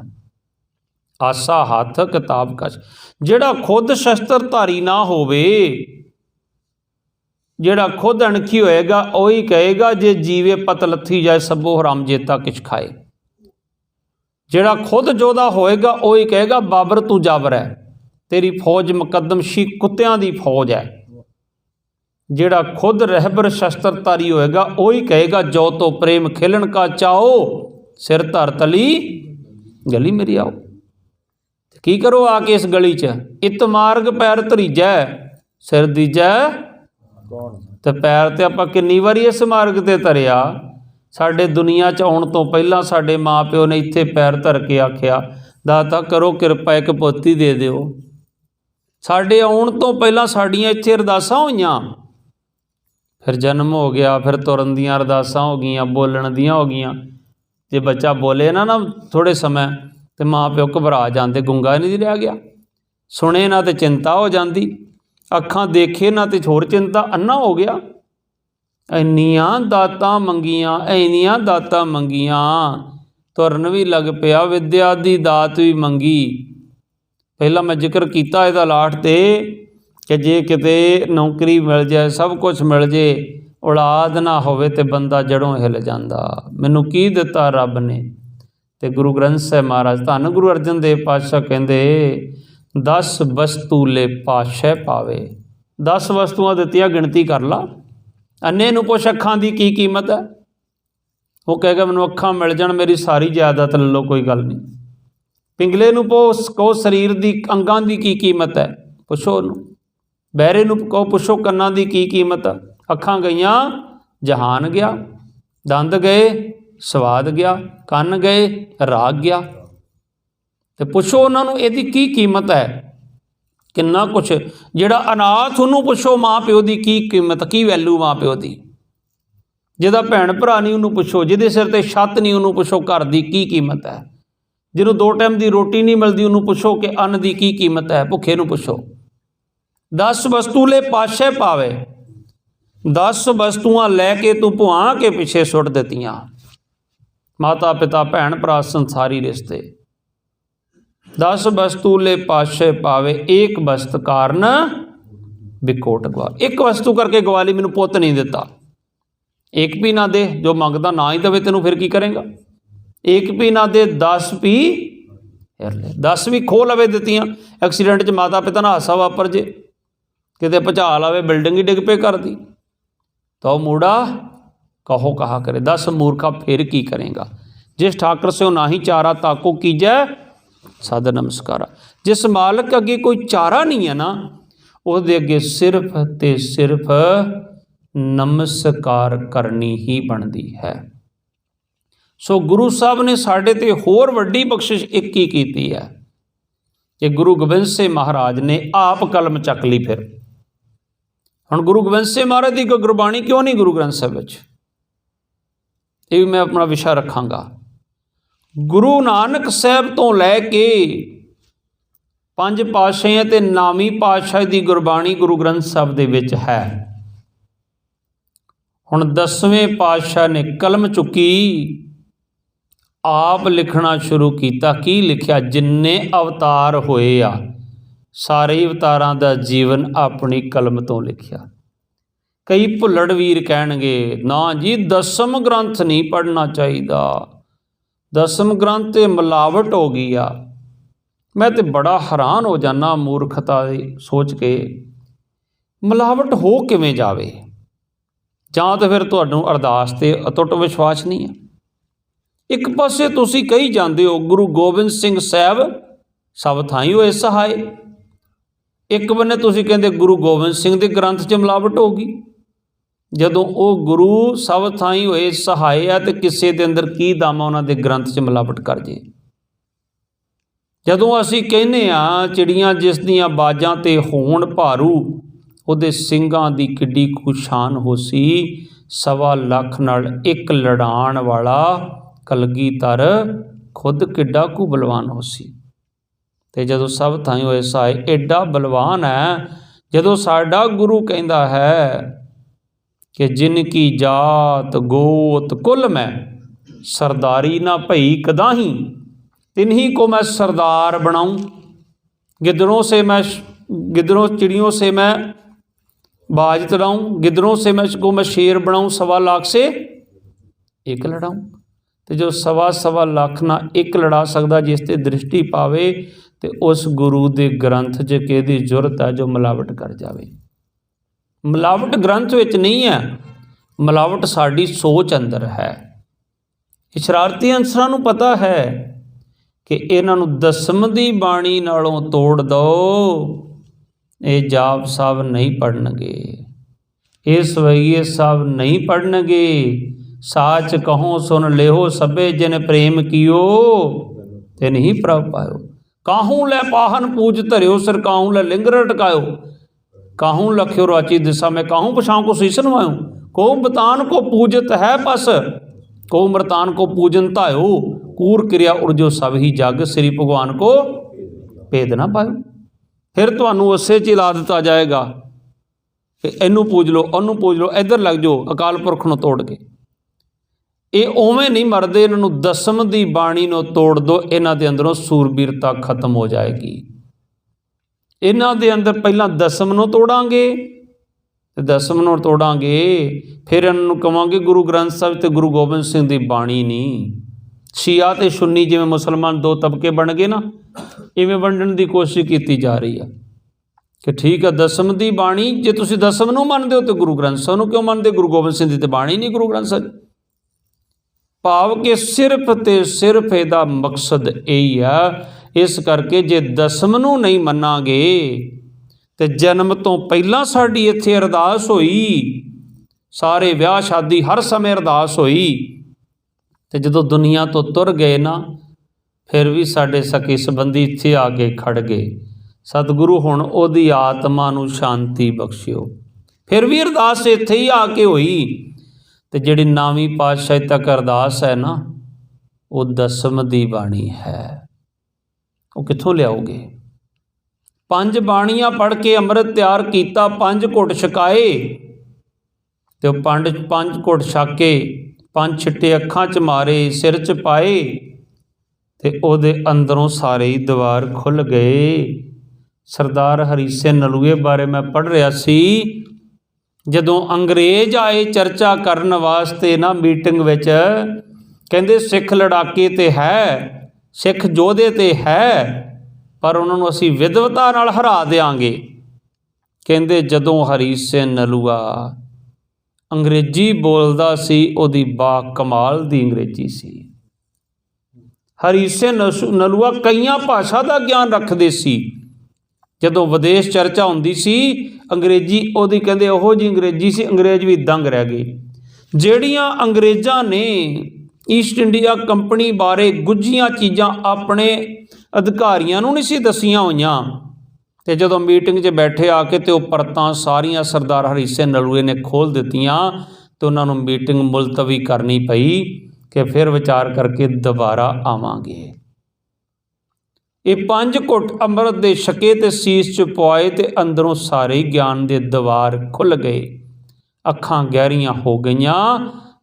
आसा हथ किताब कश, जिहड़ा खुद शस्त्रधारी ना होवे, जिहड़ा खुद अणखी होएगा वही कहेगा जे जीवे पत लथी जाए सबो हराम जेता किछ खाए। जिहड़ा खुद जोधा होएगा वही कहेगा बाबर तू जाबर है, तेरी फौज मुकदम शी कुत्तियां दी फौज है। जिहड़ा खुद रहबर शस्त्रधारी होएगा वही कहेगा जो तो प्रेम खिलन का चाहो, सिर धर तली गली मेरी आओ। की करो आके इस गली च, इत मार्ग पैर धरीजै सिर दीजै ते पैर ते आपां किन्नी वारी इस मार्ग ते धरिया। साडे दुनिया च आउण तो पहलां साडे माँ प्यो ने इत्थे पैर धर के आख्या दाता करो किरपा एक पोती दे दिओ। साडे आउण तो पहलां साडियां इत्थे अरदासां होईयां, फिर जन्म हो गया, फिर तुरन दियां अरदासां हो गईयां, बोलण दियां हो गईयां। जे बच्चा बोले ना थोड़े समय तो माँ प्यो घबरा जाते, गुंगा नहीं रह गया, सुने ना तो चिंता हो जाती, अखां देखे ना तो होर चिंता, अन्ना हो गया। इन्नियां दातां मंगियां, इन्नियां दातां मंगियां, तुरन भी लग पिया, विद्या दी दात भी मंगी। पहला मैं जिक्र किया इहदा लाट ते कि जे किते नौकरी मिल जाए, सब कुछ मिल जाए, औलाद ना होवे ते बंदा जड़ों हिल जांदा। मैनू की दिता रब ने? ते गुरु ग्रंथ साहिब महाराज धन गुरु अर्जन देव पातशाह कहंदे 10 वस्तु ले पातशाह पावे। 10 वस्तुआं दित्तियां, गिणती कर ला। अन्ने नूं पुछ अखां दी की कीमत है, वो कहेगा मैनू अखां मिल जाण मेरी सारी जायदाद ले लो, कोई गल नहीं। पिंगले नूं कहो शरीर दी अंगां दी की कीमत है, पुछो उहनूं। बहरे नूं कहो पुछो कन्नां दी की कीमत है। अखां गईयां जहान गया, दंद गए स्वाद गया, कन्न गए राग गया। तो पुछो उन्होंने इहदी की कीमत है, किन्ना कुछ। जिहड़ा अनाथ उन्होंने पुछो माँ प्यो की कीमत, की वैल्यू माँ प्यो की। जिहदा भैन भरा नहीं उन्होंने पुछो, जिहदे सिर ते छत नहीं उन्होंने पुछो घर की कीमत है। जिन्होंने 2 टाइम की रोटी नहीं मिलती उन्होंने पुछो कि अन्न की कीमत है, भुखे नूं पुछो। 10 वस्तु ले पातशाह पावे, 10 वस्तुआं लैके तू भुआ के पिछे सुट दित्तियां। माता पिता भैन भरा संसारी रिश्ते। 10 वस्तु ले पातशाह पावे, एक वस्त कारण बिकोट गवा। एक वस्तु करके गवा ली, मैनू पुत नहीं दिता। एक भी ना दे, जो मंगदा ना ही दवे तेनू फिर की करेगा। एक भी ना दे, 10 भी फिर ले, 10 भी खो लवे दित्तियां। एक्सीडेंट च माता पिता ना हादसा वापर जे, किते भुचाल आवे बिल्डिंग ही डिग पे कर दी, तो मूड़ा कहो कहा करे। 10 मूर्खा फिर की करेगा। जिस ठाकर से ना ही चारा ताको कीजै सद नमस्कारा। जिस मालक अगे कोई चारा नहीं है ना, उसदे अगे सिर्फ ते सिर्फ नमस्कार करनी ही बनती है। सो गुरु साहब ने साढ़े ते होर वड्डी बख्शिश एक ही की है कि गुरु गोबिंद सिंह महाराज ने आप कलम चक ली। फिर हुण गुरु गोबिंद सिंह महाराज की गुरबाणी क्यों नहीं गुरु ग्रंथ साहिब विच, ये भी मैं अपना विषय रखांगा। गुरु नानक साहब तो लैके 5 पातशाहियां ते नामी पातशाह की गुरबाणी गुरु ग्रंथ साहब दे विच है। हुण 10वें पातशाह ने कलम चुकी, आप लिखना शुरू किया। की लिखिया? जिन्ने अवतार होए आ सारे अवतारां दा जीवन अपनी कलम तो लिखिया। कई भुल्लड़ वीर कहणगे ना जी 10म ग्रंथ नहीं पढ़ना चाहिए, 10म ग्रंथ ते मिलावट हो गई आ। मैं तो बड़ा हैरान हो जाना मूर्खता सोच के, मिलावट हो किवें जावे? जां तो फिर तुहानूं अरदास ते अटुट विश्वास नहीं है। एक पासे तुसीं कही जांदे हो गुरु गोबिंद सिंह साहब सब थाई होए सहाय, एक बन्ने तुसीं कहंदे गुरु गोबिंद सिंह दे ग्रंथ च मिलावट होगी। जदों वो गुरु सब थाई होए सहाय है तो किसी के अंदर की दामा उन्होंने ग्रंथ च मिलावट कर जे। जदों असीं कहने चिड़ियां जिस दियां बाजां ते होण भारू, उहदे ਸਿੰਘਾਂ ਦੀ किड्डी खुशान होसी, 1.25 ਲੱਖ नाल एक लड़ाण वाला कलगीधर खुद किड्डा कु बलवान होसी। ते जदों सब थाई होए सहाय एडा बलवान है, जदों साडा गुरु कहंदा है कि जिनकी जात गोत कुल में सरदारी ना भई कदाही, तिन्हीं को मैं सरदार बनाऊं। गिदरों चिड़ियों से मैं बाज तड़ाऊं, गिदरों से मैं शेर बनाऊं, 1.25 लाख से एक लड़ाऊं। तो जो 1.25 लाख ना एक लड़ा सकता, जिस ते दृष्टि पावे, तो उस गुरु के ग्रंथ च किहदी जुरत है जो मिलावट कर जावे। मिलावट ग्रंथ विच नहीं है, मिलावट साड़ी सोच अंदर है। शरारती अंसरां नूं पता है कि इन्हां नूं दसम दी बाणी नालों तोड़ दो, ये जाप साहब नहीं पढ़नगे, ये सवैये साहब नहीं पढ़नगे। साच कहो सुन लेहो सबे, जिन प्रेम कियो तिन ही प्रभ पायो। काहूँ लै पाहन पूज धरियो, सिर काहूँ लै लिंगर अटकायो। काहूँ लख्यो राची दिशा में, काहूँ पछाओं को शीश नवायो। को बतान को पूजत है बस, को मृतान को पूजन धायो। कूर क्रिया उर्जो सब ही जग, श्री भगवान को भेद ना पायो। फिर तुहानू उसे च ला दिता जाएगा कि इनू पूज लो, उन्नू पूज लो, इधर लग जाओ अकाल पुरख नूं तोड़ के। ये उवें नहीं मरदे, इन्हों दसम की बाणी नूं तोड़ दो, इन्हां दे अंदरों सूरबीरता खत्म हो जाएगी। इन्हां दे अंदर पहला दसम नूं तोड़ांगे, दसम नूं तोड़ांगे, फिर इन्हों कहांगे गुरु ग्रंथ साहिब ते गुरु गोबिंद सिंह की बाणी नहीं। शिया ते सुन्नी जिवें मुसलमान 2 तबके बन गए ना, इवें वंडण की कोशिश की जा रही है कि ठीक है दसम की बाणी, जे तुसीं दसम नूं मनदे हो तो गुरु ग्रंथ साहिब नूं क्यों मनदे? गुरु गोबिंद सिंह की तो बाणी नहीं गुरु ग्रंथ साहिब। भाव कि सिर्फ ते सिर्फ इहदा मकसद यही है। इस करके जे दसम नूं नहीं मनांगे तो जन्म तो पहला साडी इत्थे अरदास होई, सारे विआह शादी हर समय अरदास होई, तो जदों दुनिया तो तुर गए ना, फिर भी साडे सखी संबंधी इत्थे आके खड़ गए। सतगुरु हुण ओहदी आत्मा नूं शांति बख्शिओ। फिर भी अरदास इत्थे ही आके होई। तो जिहड़ी 9वीं पातशाही तक अरदास है ना, वो दसम दी बाणी है। वो कित्थों लियाओगे? 5 बाणियां पढ़ के अमृत तैयार किया, 5 घुट छकाए, तो 5 घुट छक के 5 छिट्टे अखां च मारे, सिर च पाए, तो ਉਹਦੇ अंदरों सारे ही द्वार खुल गए। सरदार हरी सिंह नलूए बारे मैं पढ़ रहा सी, जदों अंग्रेज आए चर्चा करन वास्ते ना मीटिंग विच, कहंदे सिख लड़ाके ते है, सिख योधे ते है, पर उन्होंने असी विधवता नाल हरा देंगे। कहंदे जदों हरी सिंह नलूआ अंग्रेजी बोलदा सी, उहदी बा कमाल दी अंग्रेजी सी। हरी सिंह नलूआ कईयां भाषा का ज्ञान रखते सी। जदों विदेश चर्चा हुंदी सी, अंग्रेजी उहदी कहंदे ओहो जी अंग्रेजी सी, अंग्रेज भी दंग रह गए। जिहड़ियां अंग्रेज़ां ने ईस्ट इंडिया कंपनी बारे गुझियां चीज़ां अपने अधिकारियों नूं नहीं सी दसियां होईयां, ते जदों मीटिंग 'च बैठे आके ते ओह परतां सारियां सरदार हरी सिंह नलूए ने खोल दित्तियां, तो उन्हां नूं मीटिंग मुलतवी करनी पई कि फिर विचार करके दोबारा आवांगे। ये 5 घुट अमृत दे छके ते सीस च पवाए, ते अंदरों सारे ज्ञान के द्वार खुल गए। अखां गहरियां हो गईयां,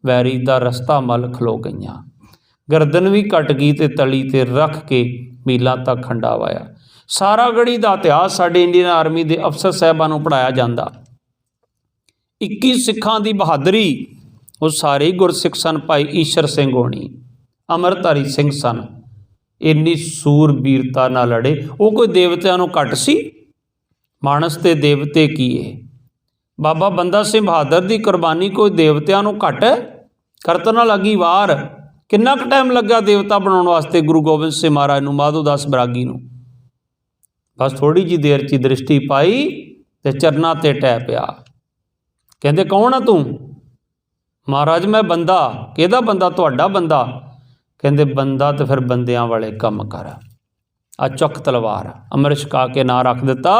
वैरी दा रस्ता मल खलो गईयां। गर्दन भी कट गई ते तली ते रख के मीलों तक खंडा वाया। सारा गढ़ी का इतिहास साडे इंडियन आर्मी के अफसर साहबां नूं पढ़ाया जाता। 21 सिखां की बहादरी, वो सारे ही गुरसिख सन। भाई ईश्वर सिंह होनी, अमृतधारी सिंह सन, इन्नी सूरबीरता ना लड़े। वो कोई देवतियां नूं घट सी? मानस ते देवते की है? बाबा बंदा सिंह बहादुर की कुरबानी कोई देवतियां नूं घट है? करत ना लगी वार। किन्ना क टाइम लग्या देवता बनाउण वास्ते गुरु गोबिंद सिंह महाराज नूं, माधोदास बरागी नूं? बस थोड़ी जी देर च दृष्टि पाई ते चरना ते टह पिया। कहंदे कौन आ तू? महाराज मैं बंदा। किहदा बंदा? तुहाडा बंदा। कहंदे बंदा तो फिर बंदियां वाले काम कर, आ चुक तलवार। अमृत छका के नां रख दिता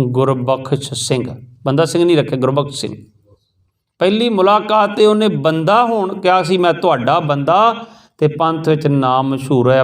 गुरबख्श सिंह। बंदा सिंह नहीं रखे, गुरबख्श सिंह। पहली मुलाकात ते उन्हें बंदा होण कहा सी, मैं तुहाडा बंदा, ते पंथ विच नाम मशहूर है